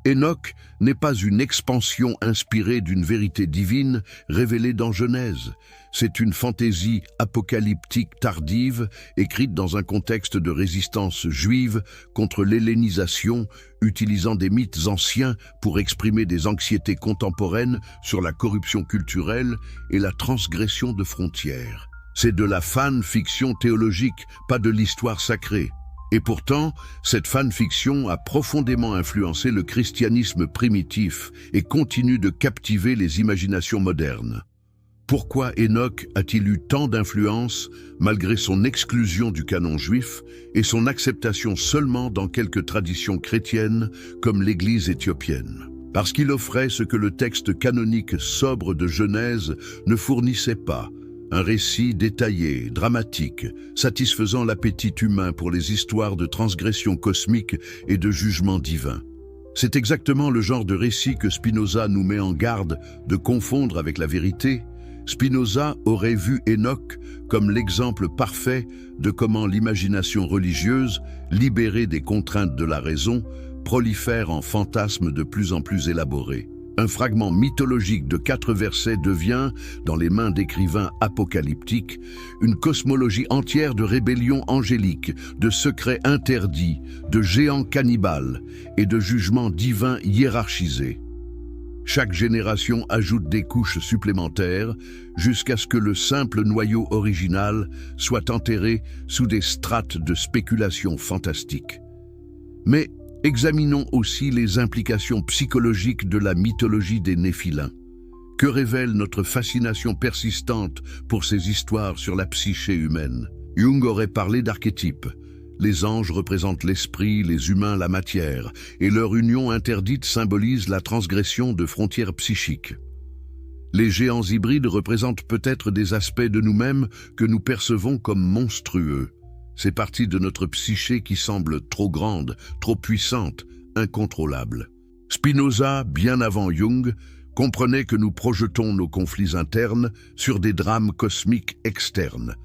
Enoch n'est pas une expansion inspirée d'une vérité divine révélée dans Genèse. C'est une fantaisie apocalyptique tardive, écrite dans un contexte de résistance juive contre l'hellénisation, utilisant des mythes anciens pour exprimer des anxiétés contemporaines sur la corruption culturelle et la transgression de frontières. C'est de la fan-fiction théologique, pas de l'histoire sacrée. Et pourtant, cette fanfiction a profondément influencé le christianisme primitif et continue de captiver les imaginations modernes. Pourquoi Enoch a-t-il eu tant d'influence malgré son exclusion du canon juif et son acceptation seulement dans quelques traditions chrétiennes comme l'Église éthiopienne? Parce qu'il offrait ce que le texte canonique sobre de Genèse ne fournissait pas, un récit détaillé, dramatique, satisfaisant l'appétit humain pour les histoires de transgression cosmique et de jugement divin. C'est exactement le genre de récit que Spinoza nous met en garde de confondre avec la vérité. Spinoza aurait vu Enoch comme l'exemple parfait de comment l'imagination religieuse, libérée des contraintes de la raison, prolifère en fantasmes de plus en plus élaborés. Un fragment mythologique de 4 versets devient, dans les mains d'écrivains apocalyptiques, une cosmologie entière de rébellions angéliques, de secrets interdits, de géants cannibales et de jugements divins hiérarchisés. Chaque génération ajoute des couches supplémentaires jusqu'à ce que le simple noyau original soit enterré sous des strates de spéculation fantastique. Mais examinons aussi les implications psychologiques de la mythologie des Néphilins. Que révèle notre fascination persistante pour ces histoires sur la psyché humaine? Jung aurait parlé d'archétypes. Les anges représentent l'esprit, les humains la matière, et leur union interdite symbolise la transgression de frontières psychiques. Les géants hybrides représentent peut-être des aspects de nous-mêmes que nous percevons comme monstrueux. Ces parties de notre psyché qui semblent trop grandes, trop puissantes, incontrôlables. Spinoza, bien avant Jung, comprenait que nous projetons nos conflits internes sur des drames cosmiques externes.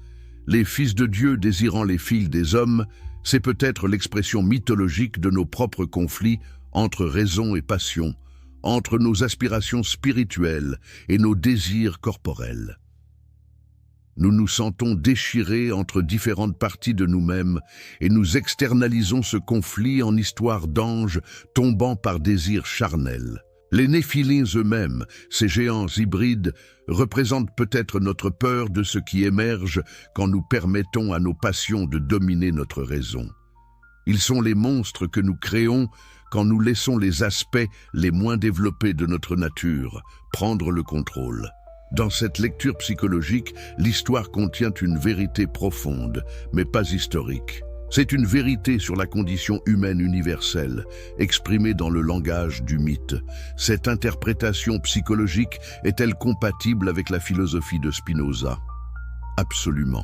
Les fils de Dieu désirant les filles des hommes, c'est peut-être l'expression mythologique de nos propres conflits entre raison et passion, entre nos aspirations spirituelles et nos désirs corporels. Nous nous sentons déchirés entre différentes parties de nous-mêmes et nous externalisons ce conflit en histoire d'anges tombant par désir charnel. Les Néphilins eux-mêmes, ces géants hybrides, représentent peut-être notre peur de ce qui émerge quand nous permettons à nos passions de dominer notre raison. Ils sont les monstres que nous créons quand nous laissons les aspects les moins développés de notre nature prendre le contrôle. Dans cette lecture psychologique, l'histoire contient une vérité profonde, mais pas historique. C'est une vérité sur la condition humaine universelle, exprimée dans le langage du mythe. Cette interprétation psychologique est-elle compatible avec la philosophie de Spinoza? Absolument.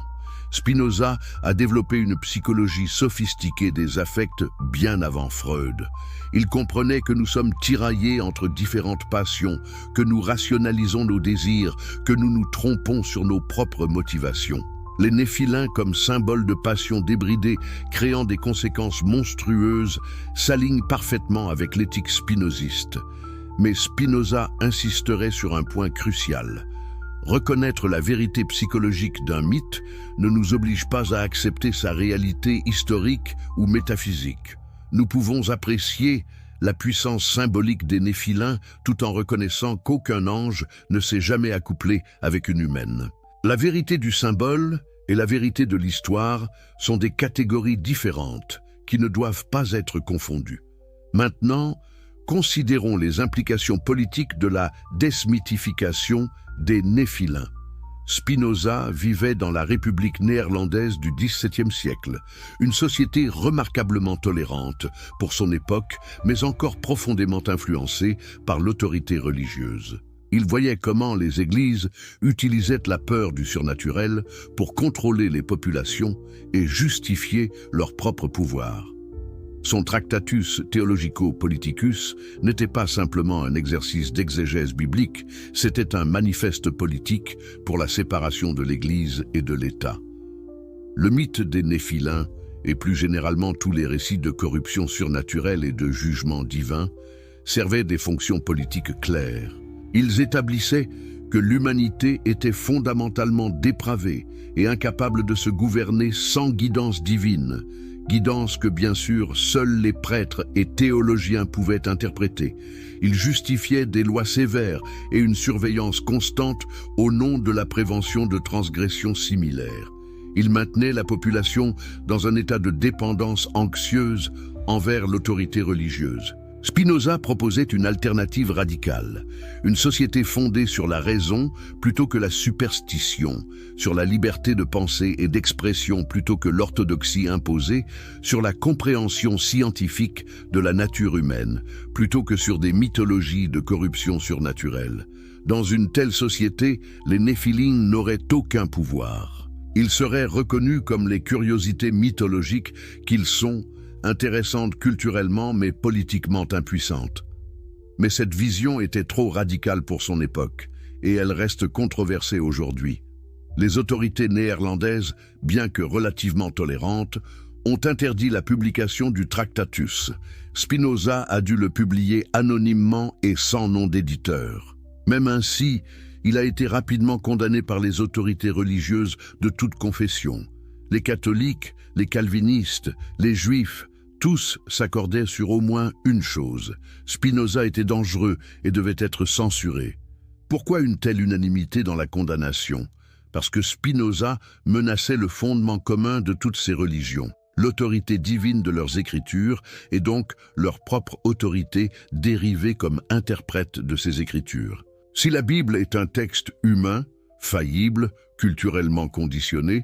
Spinoza a développé une psychologie sophistiquée des affects bien avant Freud. Il comprenait que nous sommes tiraillés entre différentes passions, que nous rationalisons nos désirs, que nous nous trompons sur nos propres motivations. Les Néphilins, comme symbole de passion débridée, créant des conséquences monstrueuses, s'alignent parfaitement avec l'éthique spinoziste. Mais Spinoza insisterait sur un point crucial. Reconnaître la vérité psychologique d'un mythe ne nous oblige pas à accepter sa réalité historique ou métaphysique. Nous pouvons apprécier la puissance symbolique des Néphilins tout en reconnaissant qu'aucun ange ne s'est jamais accouplé avec une humaine. La vérité du symbole et la vérité de l'histoire sont des catégories différentes qui ne doivent pas être confondues. Maintenant, considérons les implications politiques de la désmythification des Néphilins. Spinoza vivait dans la République néerlandaise du XVIIe siècle, une société remarquablement tolérante pour son époque, mais encore profondément influencée par l'autorité religieuse. Il voyait comment les églises utilisaient la peur du surnaturel pour contrôler les populations et justifier leur propre pouvoir. Son Tractatus Theologico-Politicus n'était pas simplement un exercice d'exégèse biblique, c'était un manifeste politique pour la séparation de l'Église et de l'État. Le mythe des Néphilins, et plus généralement tous les récits de corruption surnaturelle et de jugement divin, servaient des fonctions politiques claires. Ils établissaient que l'humanité était fondamentalement dépravée et incapable de se gouverner sans guidance divine, guidance que bien sûr seuls les prêtres et théologiens pouvaient interpréter. Ils justifiaient des lois sévères et une surveillance constante au nom de la prévention de transgressions similaires. Ils maintenaient la population dans un état de dépendance anxieuse envers l'autorité religieuse. Spinoza proposait une alternative radicale, une société fondée sur la raison plutôt que la superstition, sur la liberté de pensée et d'expression plutôt que l'orthodoxie imposée, sur la compréhension scientifique de la nature humaine plutôt que sur des mythologies de corruption surnaturelle. Dans une telle société, les Néphilim n'auraient aucun pouvoir. Ils seraient reconnus comme les curiosités mythologiques qu'ils sont, intéressantes culturellement mais politiquement impuissantes. Mais cette vision était trop radicale pour son époque, et elle reste controversée aujourd'hui. Les autorités néerlandaises, bien que relativement tolérantes, ont interdit la publication du Tractatus. Spinoza a dû le publier anonymement et sans nom d'éditeur. Même ainsi, il a été rapidement condamné par les autorités religieuses de toute confession. Les catholiques, les calvinistes, les juifs, tous s'accordaient sur au moins une chose. Spinoza était dangereux et devait être censuré. Pourquoi une telle unanimité dans la condamnation? Parce que Spinoza menaçait le fondement commun de toutes ces religions, l'autorité divine de leurs écritures et donc leur propre autorité dérivée comme interprète de ces écritures. Si la Bible est un texte humain, faillible, culturellement conditionné,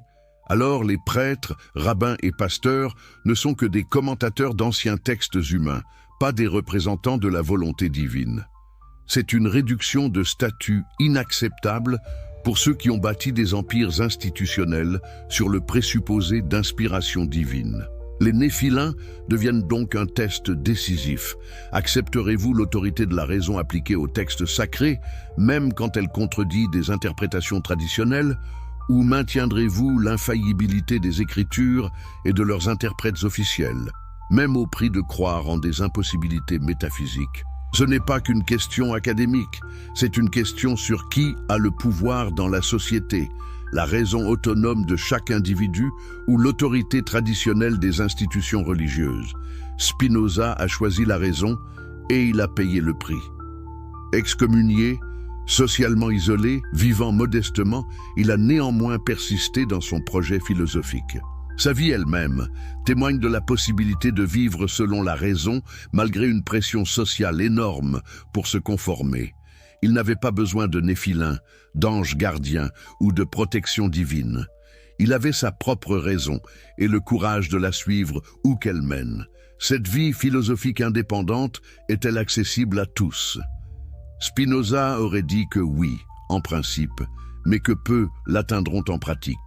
alors les prêtres, rabbins et pasteurs ne sont que des commentateurs d'anciens textes humains, pas des représentants de la volonté divine. C'est une réduction de statut inacceptable pour ceux qui ont bâti des empires institutionnels sur le présupposé d'inspiration divine. Les Néphilim deviennent donc un test décisif. Accepterez-vous l'autorité de la raison appliquée au texte sacré, même quand elle contredit des interprétations traditionnelles, ou maintiendrez-vous l'infaillibilité des Écritures et de leurs interprètes officiels, même au prix de croire en des impossibilités métaphysiques? Ce n'est pas qu'une question académique, c'est une question sur qui a le pouvoir dans la société, la raison autonome de chaque individu ou l'autorité traditionnelle des institutions religieuses. Spinoza a choisi la raison et il a payé le prix. Excommunié, socialement isolé, vivant modestement, il a néanmoins persisté dans son projet philosophique. Sa vie elle-même témoigne de la possibilité de vivre selon la raison malgré une pression sociale énorme pour se conformer. Il n'avait pas besoin de Néphilim, d'anges gardiens ou de protection divine. Il avait sa propre raison et le courage de la suivre où qu'elle mène. Cette vie philosophique indépendante est-elle accessible à tous? Spinoza aurait dit que oui, en principe, mais que peu l'atteindront en pratique.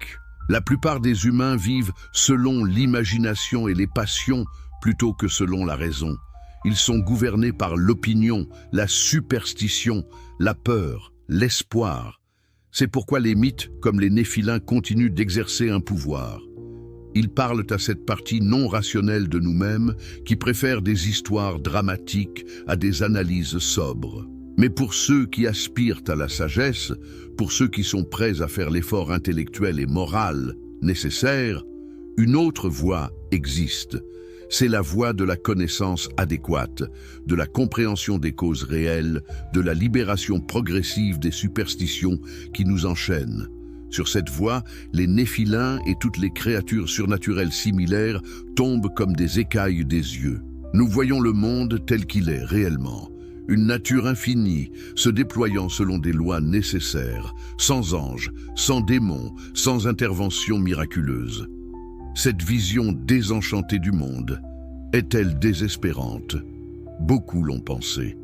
La plupart des humains vivent selon l'imagination et les passions plutôt que selon la raison. Ils sont gouvernés par l'opinion, la superstition, la peur, l'espoir. C'est pourquoi les mythes, comme les Néphilim, continuent d'exercer un pouvoir. Ils parlent à cette partie non rationnelle de nous-mêmes qui préfère des histoires dramatiques à des analyses sobres. Mais pour ceux qui aspirent à la sagesse, pour ceux qui sont prêts à faire l'effort intellectuel et moral nécessaire, une autre voie existe. C'est la voie de la connaissance adéquate, de la compréhension des causes réelles, de la libération progressive des superstitions qui nous enchaînent. Sur cette voie, les Néphilim et toutes les créatures surnaturelles similaires tombent comme des écailles des yeux. Nous voyons le monde tel qu'il est réellement. Une nature infinie, se déployant selon des lois nécessaires, sans anges, sans démons, sans intervention miraculeuse. Cette vision désenchantée du monde est-elle désespérante? Beaucoup l'ont pensé.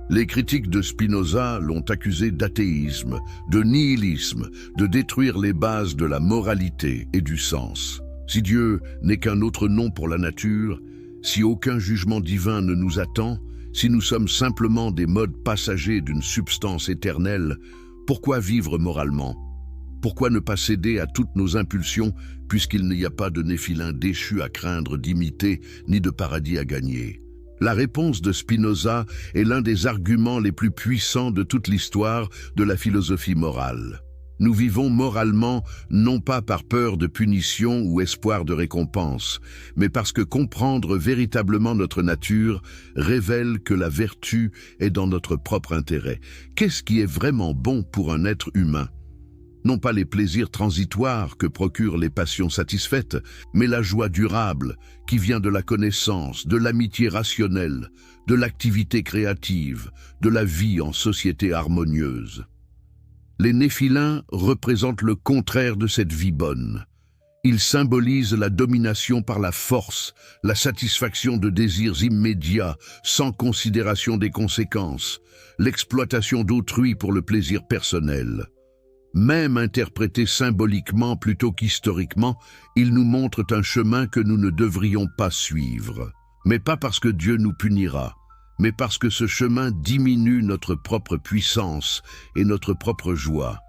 Les critiques de Spinoza l'ont accusé d'athéisme, de nihilisme, de détruire les bases de la moralité et du sens. Si Dieu n'est qu'un autre nom pour la nature, si aucun jugement divin ne nous attend, si nous sommes simplement des modes passagers d'une substance éternelle, pourquoi vivre moralement? Pourquoi ne pas céder à toutes nos impulsions puisqu'il n'y a pas de Néphilim déchu à craindre d'imiter ni de paradis à gagner? La réponse de Spinoza est l'un des arguments les plus puissants de toute l'histoire de la philosophie morale. Nous vivons moralement non pas par peur de punition ou espoir de récompense, mais parce que comprendre véritablement notre nature révèle que la vertu est dans notre propre intérêt. Qu'est-ce qui est vraiment bon pour un être humain ? Non pas les plaisirs transitoires que procurent les passions satisfaites, mais la joie durable qui vient de la connaissance, de l'amitié rationnelle, de l'activité créative, de la vie en société harmonieuse. Les Néphilins représentent le contraire de cette vie bonne. Ils symbolisent la domination par la force, la satisfaction de désirs immédiats, sans considération des conséquences, l'exploitation d'autrui pour le plaisir personnel. Même interprétés symboliquement plutôt qu'historiquement, ils nous montrent un chemin que nous ne devrions pas suivre. Mais pas parce que Dieu nous punira, mais parce que ce chemin diminue notre propre puissance et notre propre joie.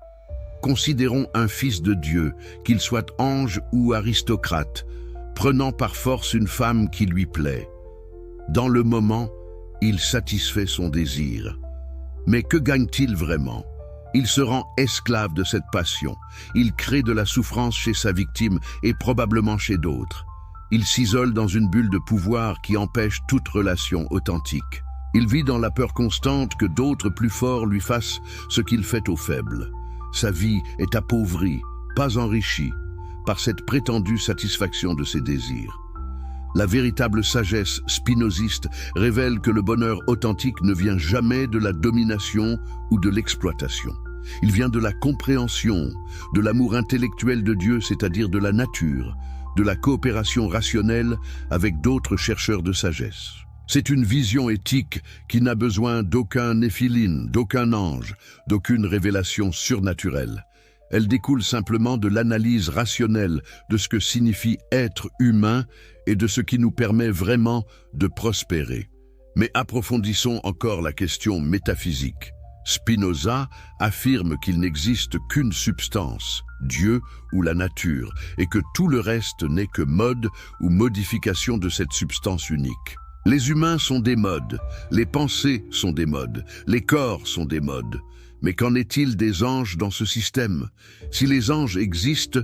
Considérons un fils de Dieu, qu'il soit ange ou aristocrate, prenant par force une femme qui lui plaît. Dans le moment, il satisfait son désir. Mais que gagne-t-il vraiment ? Il se rend esclave de cette passion. Il crée de la souffrance chez sa victime et probablement chez d'autres. Il s'isole dans une bulle de pouvoir qui empêche toute relation authentique. Il vit dans la peur constante que d'autres plus forts lui fassent ce qu'il fait aux faibles. Sa vie est appauvrie, pas enrichie, par cette prétendue satisfaction de ses désirs. La véritable sagesse spinoziste révèle que le bonheur authentique ne vient jamais de la domination ou de l'exploitation. Il vient de la compréhension, de l'amour intellectuel de Dieu, c'est-à-dire de la nature, de la coopération rationnelle avec d'autres chercheurs de sagesse. C'est une vision éthique qui n'a besoin d'aucun néphilim, d'aucun ange, d'aucune révélation surnaturelle. Elle découle simplement de l'analyse rationnelle de ce que signifie être humain et de ce qui nous permet vraiment de prospérer. Mais approfondissons encore la question métaphysique. Spinoza affirme qu'il n'existe qu'une substance, Dieu ou la nature, et que tout le reste n'est que mode ou modification de cette substance unique. Les humains sont des modes, les pensées sont des modes, les corps sont des modes. Mais qu'en est-il des anges dans ce système? Si les anges existent,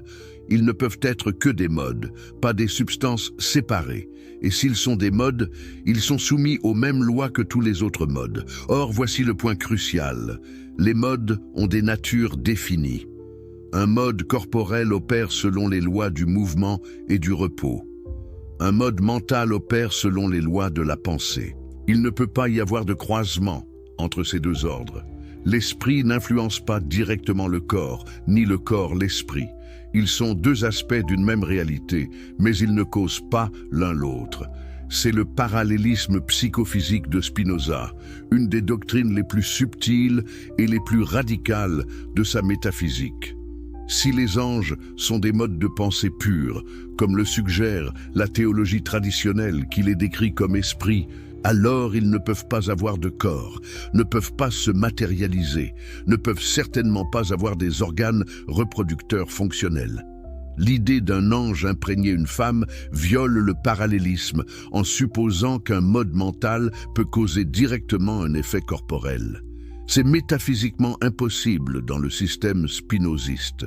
ils ne peuvent être que des modes, pas des substances séparées. Et s'ils sont des modes, ils sont soumis aux mêmes lois que tous les autres modes. Or, voici le point crucial. Les modes ont des natures définies. Un mode corporel opère selon les lois du mouvement et du repos. Un mode mental opère selon les lois de la pensée. Il ne peut pas y avoir de croisement entre ces deux ordres. L'esprit n'influence pas directement le corps, ni le corps l'esprit. Ils sont deux aspects d'une même réalité, mais ils ne causent pas l'un l'autre. C'est le parallélisme psychophysique de Spinoza, une des doctrines les plus subtiles et les plus radicales de sa métaphysique. Si les anges sont des modes de pensée purs, comme le suggère la théologie traditionnelle qui les décrit comme esprits, alors ils ne peuvent pas avoir de corps, ne peuvent pas se matérialiser, ne peuvent certainement pas avoir des organes reproducteurs fonctionnels. L'idée d'un ange imprégner une femme viole le parallélisme en supposant qu'un mode mental peut causer directement un effet corporel. C'est métaphysiquement impossible dans le système spinoziste.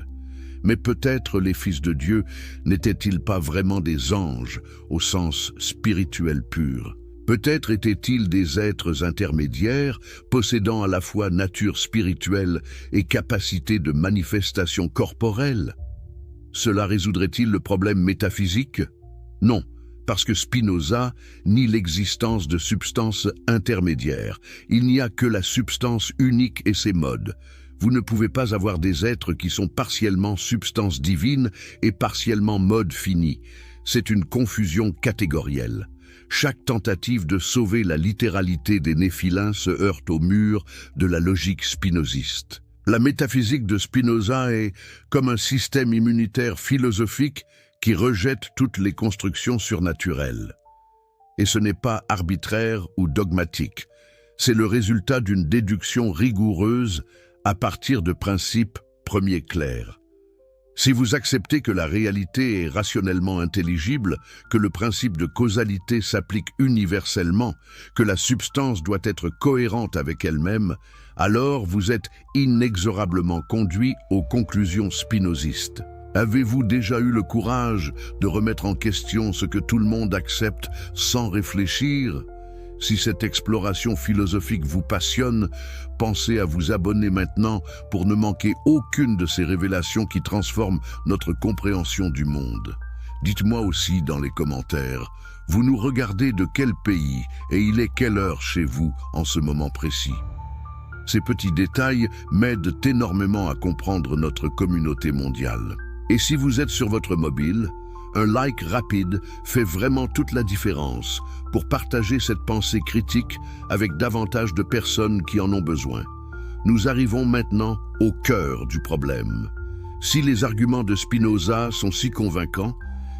Mais peut-être les fils de Dieu n'étaient-ils pas vraiment des anges au sens spirituel pur? Peut-être étaient-ils des êtres intermédiaires, possédant à la fois nature spirituelle et capacité de manifestation corporelle? Cela résoudrait-il le problème métaphysique? Non, parce que Spinoza nie l'existence de substances intermédiaires. Il n'y a que la substance unique et ses modes. Vous ne pouvez pas avoir des êtres qui sont partiellement substance divine et partiellement mode fini. C'est une confusion catégorielle. Chaque tentative de sauver la littéralité des Néphilins se heurte au mur de la logique spinoziste. La métaphysique de Spinoza est comme un système immunitaire philosophique qui rejette toutes les constructions surnaturelles. Et ce n'est pas arbitraire ou dogmatique. C'est le résultat d'une déduction rigoureuse à partir de principes premiers clairs. Si vous acceptez que la réalité est rationnellement intelligible, que le principe de causalité s'applique universellement, que la substance doit être cohérente avec elle-même, alors vous êtes inexorablement conduit aux conclusions spinozistes. Avez-vous déjà eu le courage de remettre en question ce que tout le monde accepte sans réfléchir ? Si cette exploration philosophique vous passionne, pensez à vous abonner maintenant pour ne manquer aucune de ces révélations qui transforment notre compréhension du monde. Dites-moi aussi dans les commentaires, vous nous regardez de quel pays et il est quelle heure chez vous en ce moment précis. Ces petits détails m'aident énormément à comprendre notre communauté mondiale. Et si vous êtes sur votre mobile, un like rapide fait vraiment toute la différence pour partager cette pensée critique avec davantage de personnes qui en ont besoin. Nous arrivons maintenant au cœur du problème. Si les arguments de Spinoza sont si convaincants,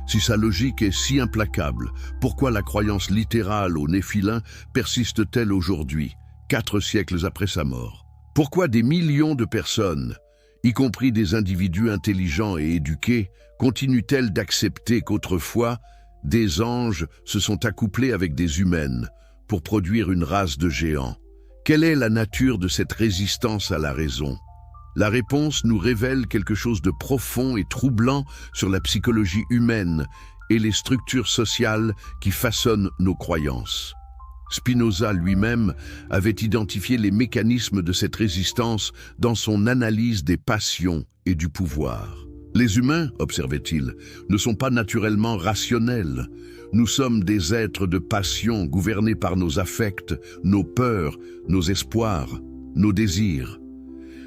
si sa logique est si implacable, pourquoi la croyance littérale aux Néphilins persiste-t-elle aujourd'hui, 4 siècles après sa mort? Pourquoi des millions de personnes, y compris des individus intelligents et éduqués, continuent-elles d'accepter qu'autrefois, des anges se sont accouplés avec des humaines pour produire une race de géants? Quelle est la nature de cette résistance à la raison? La réponse nous révèle quelque chose de profond et troublant sur la psychologie humaine et les structures sociales qui façonnent nos croyances. Spinoza lui-même avait identifié les mécanismes de cette résistance dans son analyse des passions et du pouvoir. Les humains, observait-il, ne sont pas naturellement rationnels. Nous sommes des êtres de passion gouvernés par nos affects, nos peurs, nos espoirs, nos désirs.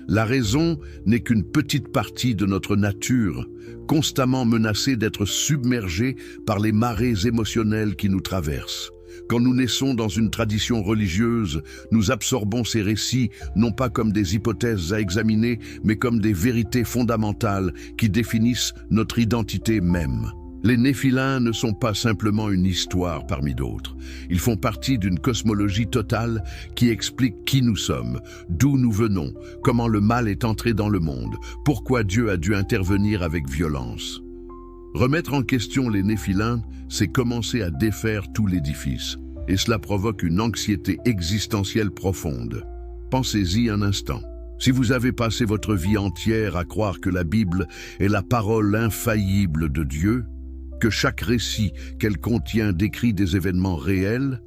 La raison n'est qu'une petite partie de notre nature, constamment menacée d'être submergée par les marées émotionnelles qui nous traversent. Quand nous naissons dans une tradition religieuse, nous absorbons ces récits non pas comme des hypothèses à examiner, mais comme des vérités fondamentales qui définissent notre identité même. Les Néphilins ne sont pas simplement une histoire parmi d'autres. Ils font partie d'une cosmologie totale qui explique qui nous sommes, d'où nous venons, comment le mal est entré dans le monde, pourquoi Dieu a dû intervenir avec violence. Remettre en question les Néphilins, c'est commencer à défaire tout l'édifice, et cela provoque une anxiété existentielle profonde. Pensez-y un instant. Si vous avez passé votre vie entière à croire que la Bible est la parole infaillible de Dieu, que chaque récit qu'elle contient décrit des événements réels,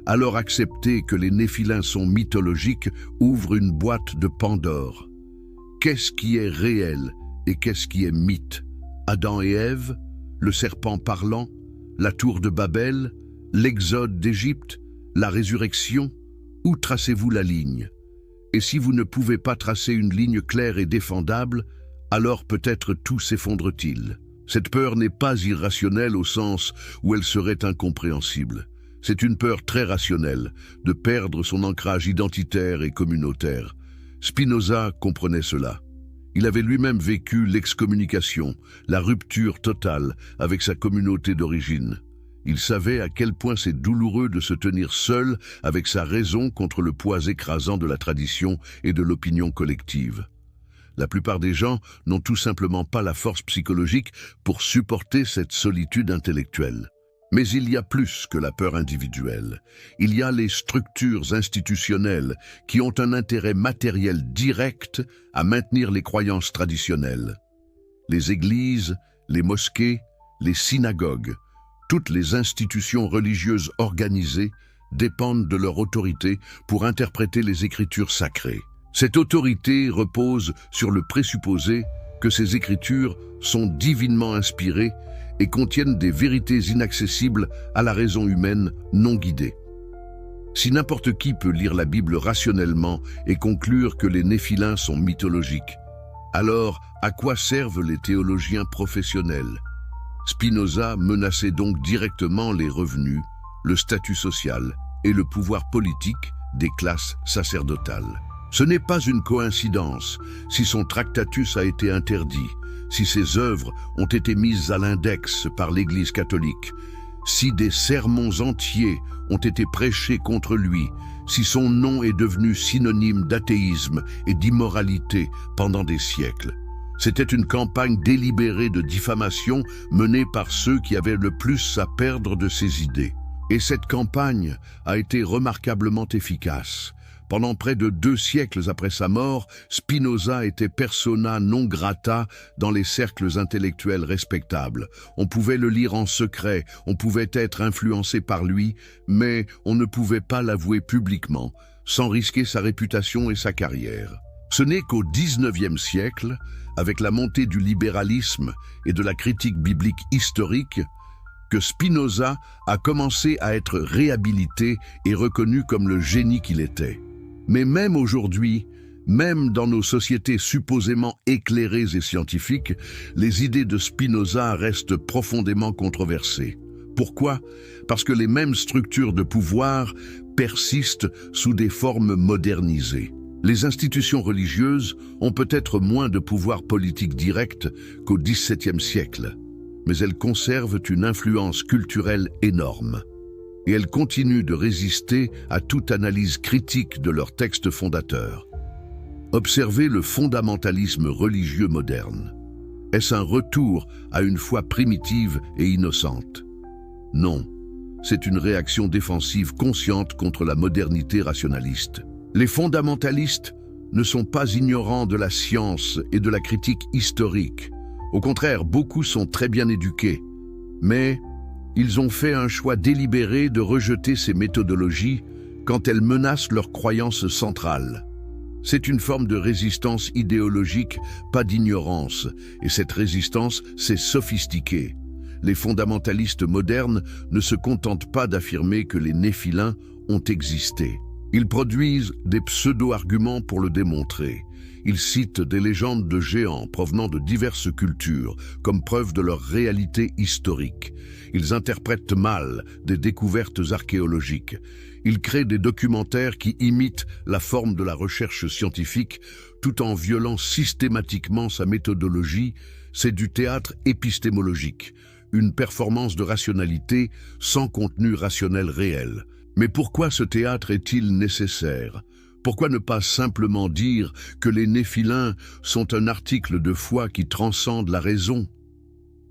alors accepter que les Néphilins sont mythologiques ouvre une boîte de Pandore. Qu'est-ce qui est réel et qu'est-ce qui est mythe? Adam et Ève, le serpent parlant, la tour de Babel, l'exode d'Égypte, la résurrection, où tracez-vous la ligne? Et si vous ne pouvez pas tracer une ligne claire et défendable, alors peut-être tout s'effondre-t-il. Cette peur n'est pas irrationnelle au sens où elle serait incompréhensible. C'est une peur très rationnelle, de perdre son ancrage identitaire et communautaire. Spinoza comprenait cela. Il avait lui-même vécu l'excommunication, la rupture totale avec sa communauté d'origine. Il savait à quel point c'est douloureux de se tenir seul avec sa raison contre le poids écrasant de la tradition et de l'opinion collective. La plupart des gens n'ont tout simplement pas la force psychologique pour supporter cette solitude intellectuelle. Mais il y a plus que la peur individuelle. Il y a les structures institutionnelles qui ont un intérêt matériel direct à maintenir les croyances traditionnelles. Les églises, les mosquées, les synagogues, toutes les institutions religieuses organisées dépendent de leur autorité pour interpréter les écritures sacrées. Cette autorité repose sur le présupposé que ces écritures sont divinement inspirées et contiennent des vérités inaccessibles à la raison humaine non guidée. Si n'importe qui peut lire la Bible rationnellement et conclure que les Néphilins sont mythologiques, alors à quoi servent les théologiens professionnels? Spinoza menaçait donc directement les revenus, le statut social et le pouvoir politique des classes sacerdotales. Ce n'est pas une coïncidence si son Tractatus a été interdit, si ses œuvres ont été mises à l'index par l'Église catholique, si des sermons entiers ont été prêchés contre lui, si son nom est devenu synonyme d'athéisme et d'immoralité pendant des siècles. C'était une campagne délibérée de diffamation menée par ceux qui avaient le plus à perdre de ses idées. Et cette campagne a été remarquablement efficace. Pendant près de 2 siècles après sa mort, Spinoza était persona non grata dans les cercles intellectuels respectables. On pouvait le lire en secret, on pouvait être influencé par lui, mais on ne pouvait pas l'avouer publiquement, sans risquer sa réputation et sa carrière. Ce n'est qu'au XIXe siècle, avec la montée du libéralisme et de la critique biblique historique, que Spinoza a commencé à être réhabilité et reconnu comme le génie qu'il était. Mais même aujourd'hui, même dans nos sociétés supposément éclairées et scientifiques, les idées de Spinoza restent profondément controversées. Pourquoi? Parce que les mêmes structures de pouvoir persistent sous des formes modernisées. Les institutions religieuses ont peut-être moins de pouvoir politique direct qu'au XVIIe siècle, mais elles conservent une influence culturelle énorme. Et elles continuent de résister à toute analyse critique de leurs textes fondateurs. Observez le fondamentalisme religieux moderne. Est-ce un retour à une foi primitive et innocente? Non, c'est une réaction défensive consciente contre la modernité rationaliste. Les fondamentalistes ne sont pas ignorants de la science et de la critique historique. Au contraire, beaucoup sont très bien éduqués, mais ils ont fait un choix délibéré de rejeter ces méthodologies quand elles menacent leurs croyances centrales. C'est une forme de résistance idéologique, pas d'ignorance, et cette résistance s'est sophistiquée. Les fondamentalistes modernes ne se contentent pas d'affirmer que les néphilins ont existé. Ils produisent des pseudo-arguments pour le démontrer. Ils citent des légendes de géants provenant de diverses cultures comme preuve de leur réalité historique. Ils interprètent mal des découvertes archéologiques. Ils créent des documentaires qui imitent la forme de la recherche scientifique tout en violant systématiquement sa méthodologie. C'est du théâtre épistémologique, une performance de rationalité sans contenu rationnel réel. Mais pourquoi ce théâtre est-il nécessaire? Pourquoi ne pas simplement dire que les néphilins sont un article de foi qui transcende la raison?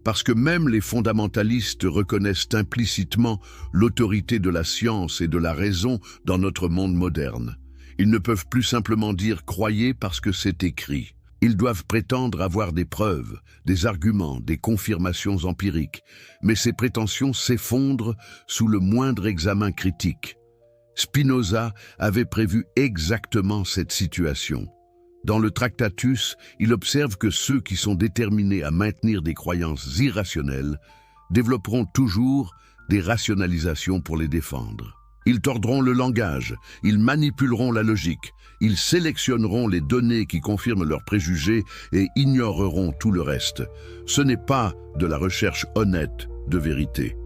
Parce que même les fondamentalistes reconnaissent implicitement l'autorité de la science et de la raison dans notre monde moderne. Ils ne peuvent plus simplement dire « croyez » parce que c'est écrit. Ils doivent prétendre avoir des preuves, des arguments, des confirmations empiriques, mais ces prétentions s'effondrent sous le moindre examen critique. Spinoza avait prévu exactement cette situation. Dans le Tractatus, il observe que ceux qui sont déterminés à maintenir des croyances irrationnelles développeront toujours des rationalisations pour les défendre. Ils tordront le langage, ils manipuleront la logique, ils sélectionneront les données qui confirment leurs préjugés et ignoreront tout le reste. Ce n'est pas de la recherche honnête de vérité.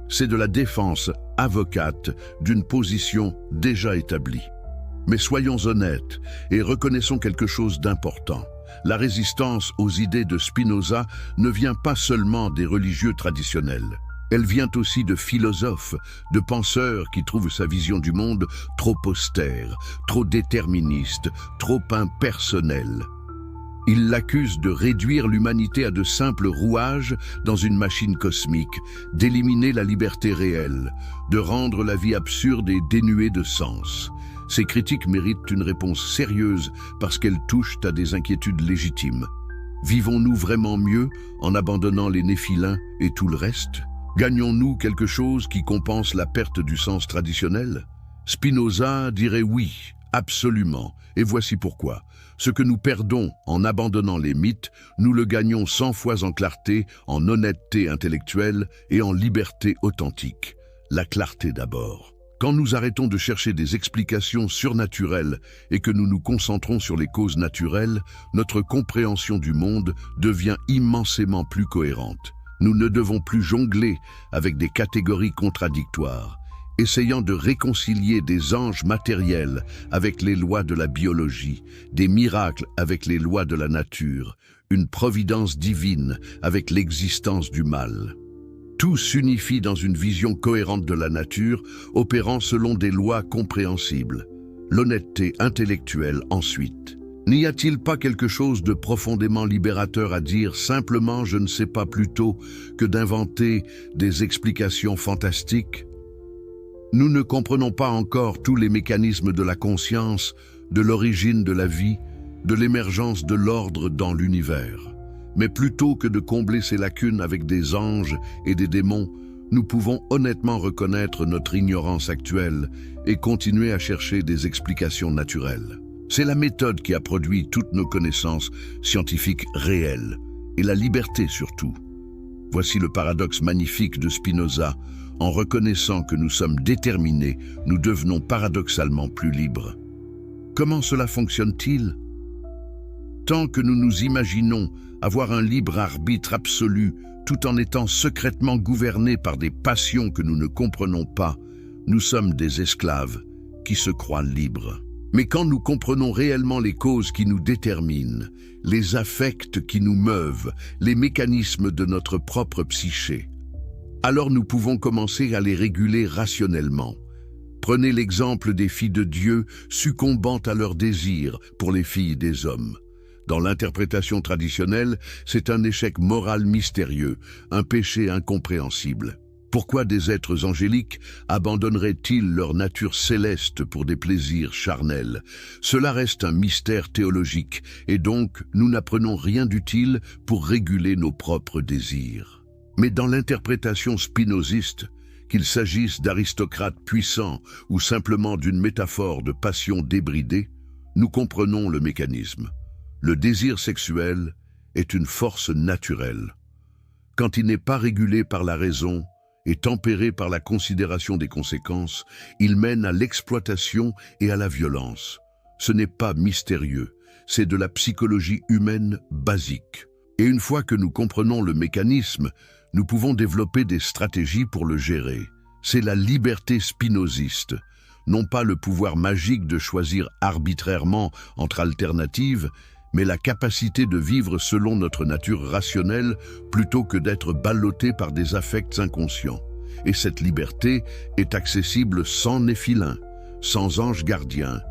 C'est de la défense avocate d'une position déjà établie. Mais soyons honnêtes et reconnaissons quelque chose d'important. La résistance aux idées de Spinoza ne vient pas seulement des religieux traditionnels. Elle vient aussi de philosophes, de penseurs qui trouvent sa vision du monde trop austère, trop déterministe, trop impersonnelle. Ils l'accusent de réduire l'humanité à de simples rouages dans une machine cosmique, d'éliminer la liberté réelle, de rendre la vie absurde et dénuée de sens. Ces critiques méritent une réponse sérieuse parce qu'elles touchent à des inquiétudes légitimes. Vivons-nous vraiment mieux en abandonnant les néphilins et tout le reste? Gagnons-nous quelque chose qui compense la perte du sens traditionnel? Spinoza dirait oui, absolument, et voici pourquoi. Ce que nous perdons en abandonnant les mythes, nous le gagnons 100 fois en clarté, en honnêteté intellectuelle et en liberté authentique. La clarté d'abord. Quand nous arrêtons de chercher des explications surnaturelles et que nous nous concentrons sur les causes naturelles, notre compréhension du monde devient immensément plus cohérente. Nous ne devons plus jongler avec des catégories contradictoires, essayant de réconcilier des anges matériels avec les lois de la biologie, des miracles avec les lois de la nature, une providence divine avec l'existence du mal. Tout s'unifie dans une vision cohérente de la nature, opérant selon des lois compréhensibles. L'honnêteté intellectuelle ensuite. N'y a-t-il pas quelque chose de profondément libérateur à dire simplement je ne sais pas plutôt que d'inventer des explications fantastiques? Nous ne comprenons pas encore tous les mécanismes de la conscience, de l'origine de la vie, de l'émergence de l'ordre dans l'univers. Mais plutôt que de combler ces lacunes avec des anges et des démons, nous pouvons honnêtement reconnaître notre ignorance actuelle et continuer à chercher des explications naturelles. C'est la méthode qui a produit toutes nos connaissances scientifiques réelles, et la liberté surtout. Voici le paradoxe magnifique de Spinoza. En reconnaissant que nous sommes déterminés, nous devenons paradoxalement plus libres. Comment cela fonctionne-t-il? Tant que nous nous imaginons avoir un libre arbitre absolu, tout en étant secrètement gouvernés par des passions que nous ne comprenons pas, nous sommes des esclaves qui se croient libres. Mais quand nous comprenons réellement les causes qui nous déterminent, les affects qui nous meuvent, les mécanismes de notre propre psyché, alors nous pouvons commencer à les réguler rationnellement. Prenez l'exemple des filles de Dieu succombant à leurs désirs pour les filles des hommes. Dans l'interprétation traditionnelle, c'est un échec moral mystérieux, un péché incompréhensible. Pourquoi des êtres angéliques abandonneraient-ils leur nature céleste pour des plaisirs charnels? Cela reste un mystère théologique, et donc nous n'apprenons rien d'utile pour réguler nos propres désirs. Mais dans l'interprétation spinoziste, qu'il s'agisse d'aristocrates puissants ou simplement d'une métaphore de passion débridée, nous comprenons le mécanisme. Le désir sexuel est une force naturelle. Quand il n'est pas régulé par la raison et tempéré par la considération des conséquences, il mène à l'exploitation et à la violence. Ce n'est pas mystérieux, c'est de la psychologie humaine basique. Et une fois que nous comprenons le mécanisme, nous pouvons développer des stratégies pour le gérer. C'est la liberté spinoziste, non pas le pouvoir magique de choisir arbitrairement entre alternatives, mais la capacité de vivre selon notre nature rationnelle plutôt que d'être ballotté par des affects inconscients. Et cette liberté est accessible sans néphilin, sans ange gardien,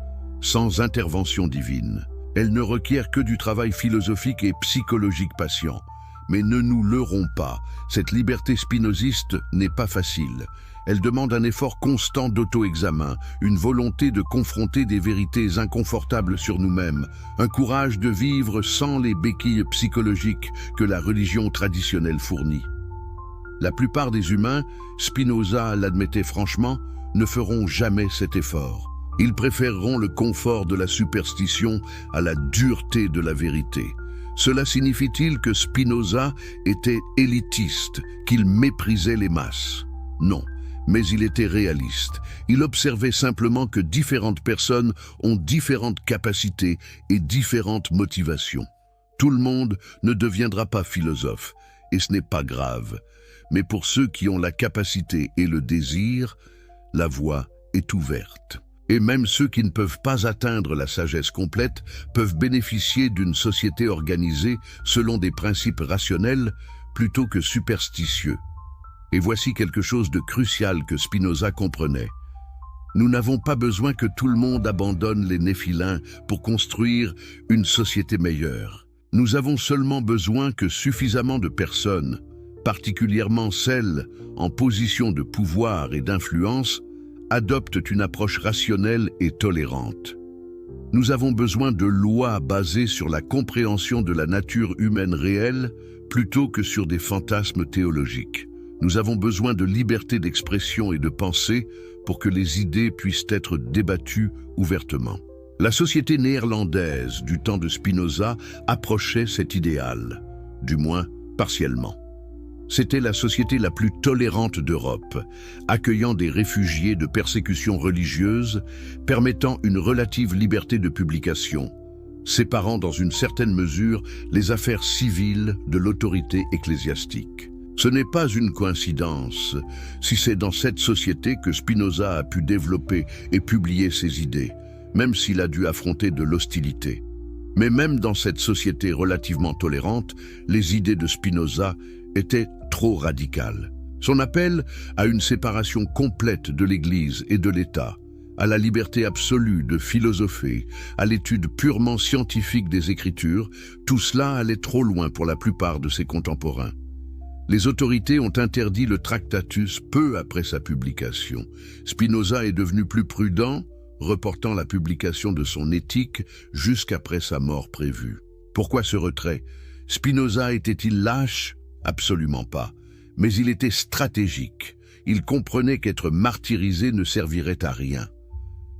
sans intervention divine. Elle ne requiert que du travail philosophique et psychologique patient. Mais ne nous leurrons pas, cette liberté spinoziste n'est pas facile. Elle demande un effort constant d'auto-examen, une volonté de confronter des vérités inconfortables sur nous-mêmes, un courage de vivre sans les béquilles psychologiques que la religion traditionnelle fournit. La plupart des humains, Spinoza l'admettait franchement, ne feront jamais cet effort. Ils préféreront le confort de la superstition à la dureté de la vérité. Cela signifie-t-il que Spinoza était élitiste, qu'il méprisait les masses? Non, mais il était réaliste. Il observait simplement que différentes personnes ont différentes capacités et différentes motivations. Tout le monde ne deviendra pas philosophe, et ce n'est pas grave. Mais pour ceux qui ont la capacité et le désir, la voie est ouverte. Et même ceux qui ne peuvent pas atteindre la sagesse complète peuvent bénéficier d'une société organisée selon des principes rationnels plutôt que superstitieux. Et voici quelque chose de crucial que Spinoza comprenait. Nous n'avons pas besoin que tout le monde abandonne les néphilins pour construire une société meilleure. Nous avons seulement besoin que suffisamment de personnes, particulièrement celles en position de pouvoir et d'influence, adoptent une approche rationnelle et tolérante. Nous avons besoin de lois basées sur la compréhension de la nature humaine réelle plutôt que sur des fantasmes théologiques. Nous avons besoin de liberté d'expression et de pensée pour que les idées puissent être débattues ouvertement. La société néerlandaise du temps de Spinoza approchait cet idéal, du moins partiellement. C'était la société la plus tolérante d'Europe, accueillant des réfugiés de persécutions religieuses, permettant une relative liberté de publication, séparant dans une certaine mesure les affaires civiles de l'autorité ecclésiastique. Ce n'est pas une coïncidence si c'est dans cette société que Spinoza a pu développer et publier ses idées, même s'il a dû affronter de l'hostilité. Mais même dans cette société relativement tolérante, les idées de Spinoza était trop radical. Son appel à une séparation complète de l'Église et de l'État, à la liberté absolue de philosopher, à l'étude purement scientifique des Écritures, tout cela allait trop loin pour la plupart de ses contemporains. Les autorités ont interdit le Tractatus peu après sa publication. Spinoza est devenu plus prudent, reportant la publication de son Éthique jusqu'après sa mort prévue. Pourquoi ce retrait? Spinoza était-il lâche? Absolument pas. Mais il était stratégique. Il comprenait qu'être martyrisé ne servirait à rien.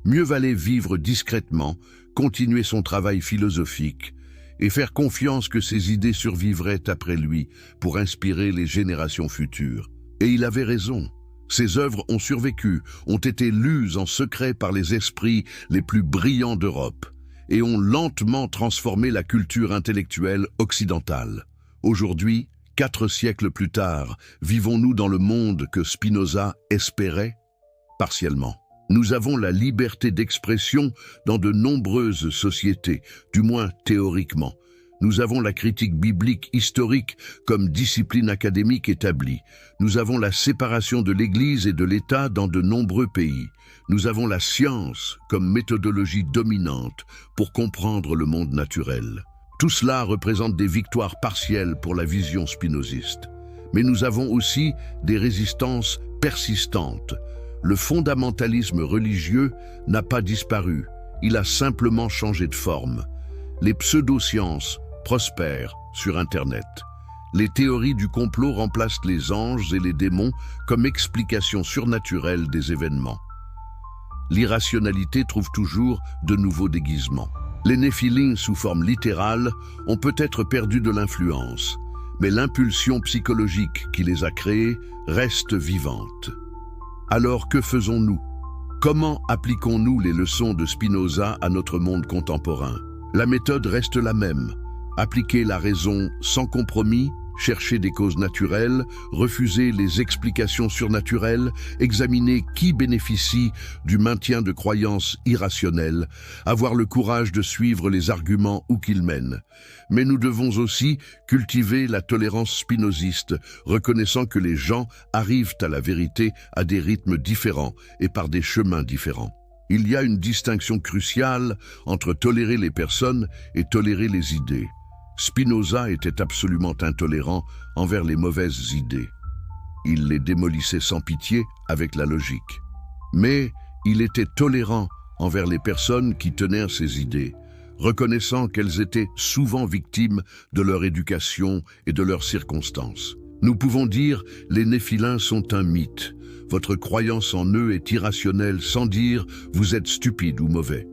Mieux valait vivre discrètement, continuer son travail philosophique et faire confiance que ses idées survivraient après lui pour inspirer les générations futures. Et il avait raison. Ses œuvres ont survécu, ont été lues en secret par les esprits les plus brillants d'Europe et ont lentement transformé la culture intellectuelle occidentale. Aujourd'hui, 4 siècles plus tard, vivons-nous dans le monde que Spinoza espérait? Partiellement. Nous avons la liberté d'expression dans de nombreuses sociétés, du moins théoriquement. Nous avons la critique biblique historique comme discipline académique établie. Nous avons la séparation de l'Église et de l'État dans de nombreux pays. Nous avons la science comme méthodologie dominante pour comprendre le monde naturel. Tout cela représente des victoires partielles pour la vision spinoziste. Mais nous avons aussi des résistances persistantes. Le fondamentalisme religieux n'a pas disparu, il a simplement changé de forme. Les pseudosciences prospèrent sur Internet. Les théories du complot remplacent les anges et les démons comme explication surnaturelle des événements. L'irrationalité trouve toujours de nouveaux déguisements. Les néphilins sous forme littérale ont peut-être perdu de l'influence, mais l'impulsion psychologique qui les a créés reste vivante. Alors que faisons-nous? Comment appliquons-nous les leçons de Spinoza à notre monde contemporain? La méthode reste la même. Appliquer la raison sans compromis, chercher des causes naturelles, refuser les explications surnaturelles, examiner qui bénéficie du maintien de croyances irrationnelles, avoir le courage de suivre les arguments où qu'ils mènent. Mais nous devons aussi cultiver la tolérance spinoziste, reconnaissant que les gens arrivent à la vérité à des rythmes différents et par des chemins différents. Il y a une distinction cruciale entre tolérer les personnes et tolérer les idées. Spinoza était absolument intolérant envers les mauvaises idées. Il les démolissait sans pitié avec la logique. Mais il était tolérant envers les personnes qui tenaient ces idées, reconnaissant qu'elles étaient souvent victimes de leur éducation et de leurs circonstances. Nous pouvons dire « les néphilins sont un mythe ». Votre croyance en eux est irrationnelle sans dire « vous êtes stupide ou mauvais ».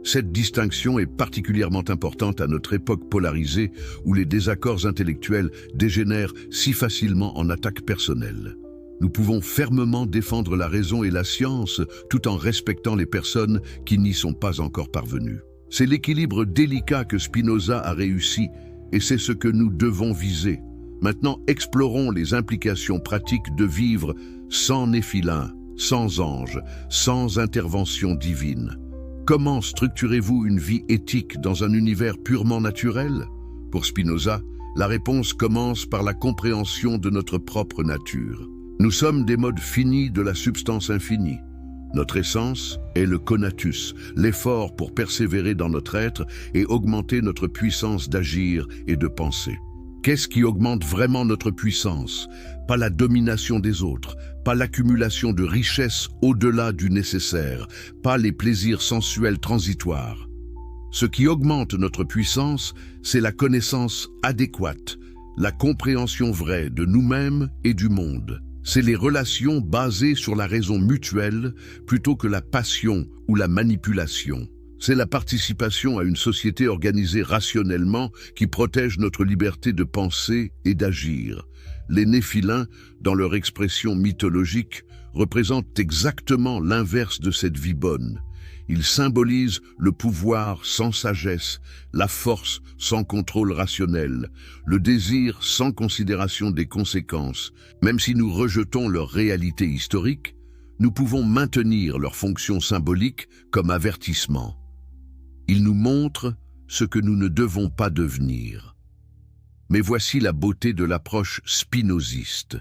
Cette distinction est particulièrement importante à notre époque polarisée où les désaccords intellectuels dégénèrent si facilement en attaques personnelles. Nous pouvons fermement défendre la raison et la science tout en respectant les personnes qui n'y sont pas encore parvenues. C'est l'équilibre délicat que Spinoza a réussi et c'est ce que nous devons viser. Maintenant, explorons les implications pratiques de vivre sans néphilins, sans anges, sans intervention divine. Comment structurez-vous une vie éthique dans un univers purement naturel? Pour Spinoza, la réponse commence par la compréhension de notre propre nature. Nous sommes des modes finis de la substance infinie. Notre essence est le conatus, l'effort pour persévérer dans notre être et augmenter notre puissance d'agir et de penser. Qu'est-ce qui augmente vraiment notre puissance? Pas la domination des autres, pas l'accumulation de richesses au-delà du nécessaire, pas les plaisirs sensuels transitoires. Ce qui augmente notre puissance, c'est la connaissance adéquate, la compréhension vraie de nous-mêmes et du monde. C'est les relations basées sur la raison mutuelle plutôt que la passion ou la manipulation. C'est la participation à une société organisée rationnellement qui protège notre liberté de penser et d'agir. Les néphilins, dans leur expression mythologique, représentent exactement l'inverse de cette vie bonne. Ils symbolisent le pouvoir sans sagesse, la force sans contrôle rationnel, le désir sans considération des conséquences. Même si nous rejetons leur réalité historique, nous pouvons maintenir leur fonction symbolique comme avertissement. Ils nous montrent ce que nous ne devons pas devenir. Mais voici la beauté de l'approche spinoziste.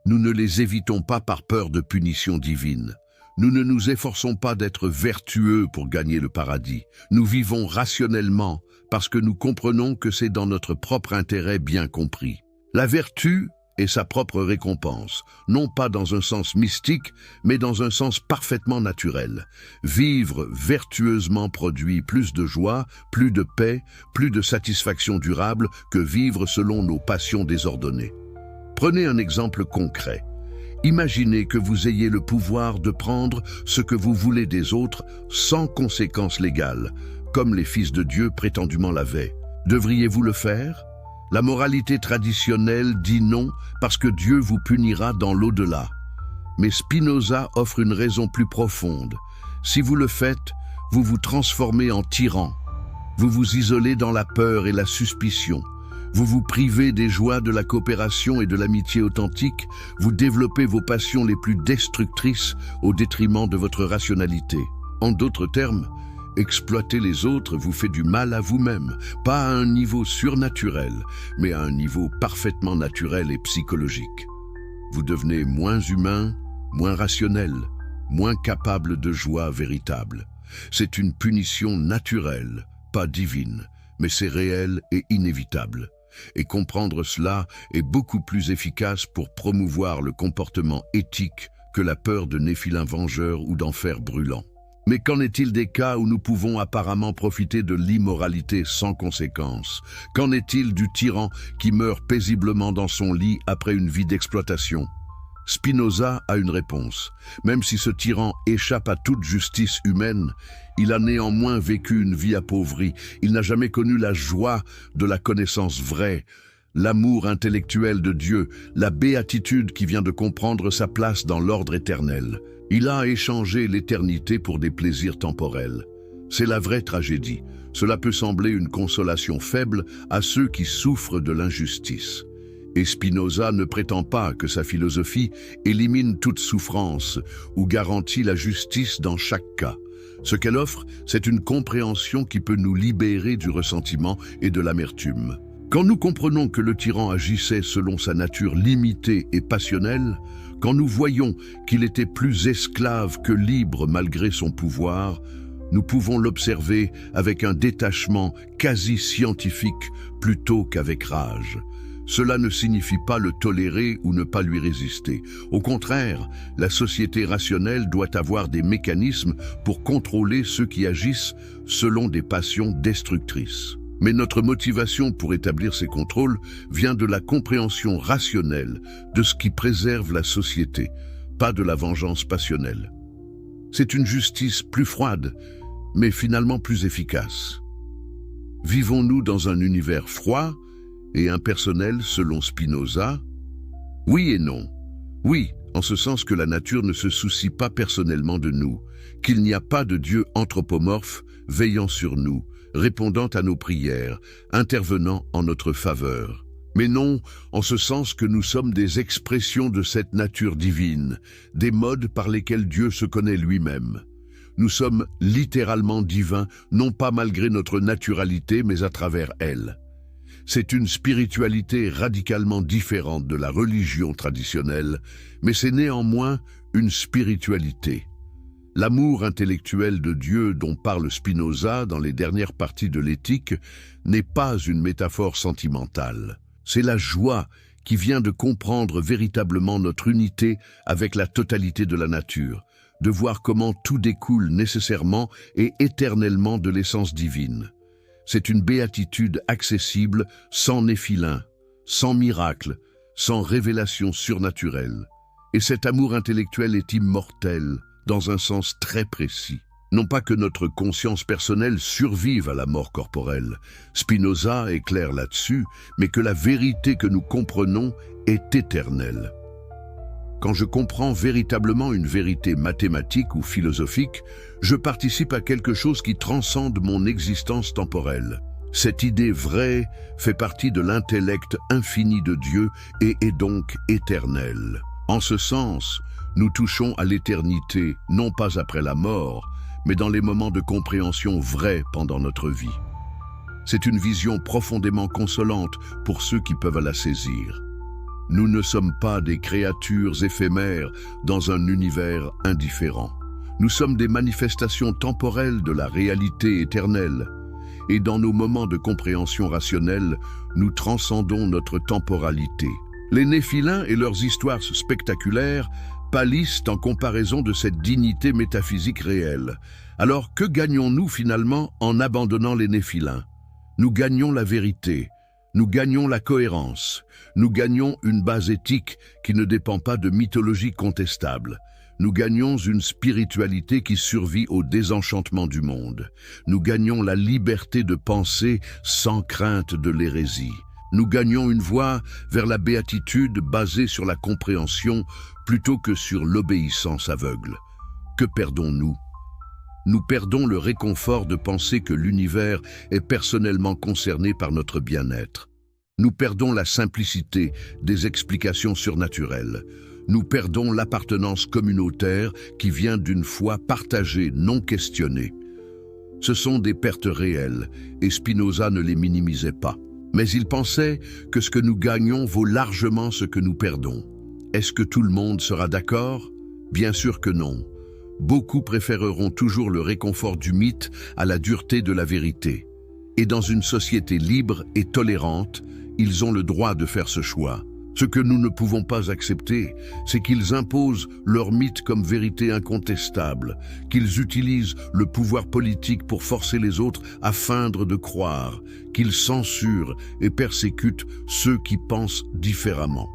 Nous ne les évitons pas par peur de punition divine. Nous ne nous efforçons pas d'être vertueux pour gagner le paradis. Nous vivons rationnellement parce que nous comprenons que c'est dans notre propre intérêt bien compris. La vertu est sa propre récompense, non pas dans un sens mystique, mais dans un sens parfaitement naturel. Vivre vertueusement produit plus de joie, plus de paix, plus de satisfaction durable que vivre selon nos passions désordonnées. Prenez un exemple concret. Imaginez que vous ayez le pouvoir de prendre ce que vous voulez des autres sans conséquences légales, comme les fils de Dieu prétendument l'avaient. Devriez-vous le faire? La moralité traditionnelle dit non parce que Dieu vous punira dans l'au-delà. Mais Spinoza offre une raison plus profonde. Si vous le faites, vous vous transformez en tyran. Vous vous isolez dans la peur et la suspicion. Vous vous privez des joies de la coopération et de l'amitié authentique, vous développez vos passions les plus destructrices au détriment de votre rationalité. En d'autres termes, exploiter les autres vous fait du mal à vous-même, pas à un niveau surnaturel, mais à un niveau parfaitement naturel et psychologique. Vous devenez moins humain, moins rationnel, moins capable de joie véritable. C'est une punition naturelle, pas divine, mais c'est réel et inévitable. Et comprendre cela est beaucoup plus efficace pour promouvoir le comportement éthique que la peur de Néphilin vengeur ou d'enfer brûlant. Mais qu'en est-il des cas où nous pouvons apparemment profiter de l'immoralité sans conséquence? Qu'en est-il du tyran qui meurt paisiblement dans son lit après une vie d'exploitation? Spinoza a une réponse. Même si ce tyran échappe à toute justice humaine, il a néanmoins vécu une vie appauvrie. Il n'a jamais connu la joie de la connaissance vraie, l'amour intellectuel de Dieu, la béatitude qui vient de comprendre sa place dans l'ordre éternel. Il a échangé l'éternité pour des plaisirs temporels. C'est la vraie tragédie. Cela peut sembler une consolation faible à ceux qui souffrent de l'injustice. Et Spinoza ne prétend pas que sa philosophie élimine toute souffrance ou garantit la justice dans chaque cas. Ce qu'elle offre, c'est une compréhension qui peut nous libérer du ressentiment et de l'amertume. Quand nous comprenons que le tyran agissait selon sa nature limitée et passionnelle, quand nous voyons qu'il était plus esclave que libre malgré son pouvoir, nous pouvons l'observer avec un détachement quasi scientifique plutôt qu'avec rage. Cela ne signifie pas le tolérer ou ne pas lui résister. Au contraire, la société rationnelle doit avoir des mécanismes pour contrôler ceux qui agissent selon des passions destructrices. Mais notre motivation pour établir ces contrôles vient de la compréhension rationnelle de ce qui préserve la société, pas de la vengeance passionnelle. C'est une justice plus froide, mais finalement plus efficace. Vivons-nous dans un univers froid et impersonnel selon Spinoza? Oui et non. Oui, en ce sens que la nature ne se soucie pas personnellement de nous, qu'il n'y a pas de Dieu anthropomorphe veillant sur nous, répondant à nos prières, intervenant en notre faveur. Mais non, en ce sens que nous sommes des expressions de cette nature divine, des modes par lesquels Dieu se connaît lui-même. Nous sommes littéralement divins, non pas malgré notre naturalité, mais à travers elle. C'est une spiritualité radicalement différente de la religion traditionnelle, mais c'est néanmoins une spiritualité. L'amour intellectuel de Dieu dont parle Spinoza dans les dernières parties de l'Éthique n'est pas une métaphore sentimentale. C'est la joie qui vient de comprendre véritablement notre unité avec la totalité de la nature, de voir comment tout découle nécessairement et éternellement de l'essence divine. C'est une béatitude accessible, sans néphilin, sans miracle, sans révélation surnaturelle. Et cet amour intellectuel est immortel, dans un sens très précis. Non pas que notre conscience personnelle survive à la mort corporelle, Spinoza est clair là-dessus, mais que la vérité que nous comprenons est éternelle. Quand je comprends véritablement une vérité mathématique ou philosophique, je participe à quelque chose qui transcende mon existence temporelle. Cette idée vraie fait partie de l'intellect infini de Dieu et est donc éternelle. En ce sens, nous touchons à l'éternité, non pas après la mort, mais dans les moments de compréhension vraie pendant notre vie. C'est une vision profondément consolante pour ceux qui peuvent la saisir. Nous ne sommes pas des créatures éphémères dans un univers indifférent. Nous sommes des manifestations temporelles de la réalité éternelle. Et dans nos moments de compréhension rationnelle, nous transcendons notre temporalité. Les Néphilins et leurs histoires spectaculaires pâlissent en comparaison de cette dignité métaphysique réelle. Alors que gagnons-nous finalement en abandonnant les Néphilins? Nous gagnons la vérité, nous gagnons la cohérence, nous gagnons une base éthique qui ne dépend pas de mythologie contestable. Nous gagnons une spiritualité qui survit au désenchantement du monde. Nous gagnons la liberté de penser sans crainte de l'hérésie. Nous gagnons une voie vers la béatitude basée sur la compréhension plutôt que sur l'obéissance aveugle. Que perdons-nous? Nous perdons le réconfort de penser que l'univers est personnellement concerné par notre bien-être. Nous perdons la simplicité des explications surnaturelles. Nous perdons l'appartenance communautaire qui vient d'une foi partagée, non questionnée. Ce sont des pertes réelles, et Spinoza ne les minimisait pas. Mais il pensait que ce que nous gagnons vaut largement ce que nous perdons. Est-ce que tout le monde sera d'accord? Bien sûr que non. Beaucoup préféreront toujours le réconfort du mythe à la dureté de la vérité. Et dans une société libre et tolérante, ils ont le droit de faire ce choix. Ce que nous ne pouvons pas accepter, c'est qu'ils imposent leur mythe comme vérité incontestable, qu'ils utilisent le pouvoir politique pour forcer les autres à feindre de croire, qu'ils censurent et persécutent ceux qui pensent différemment.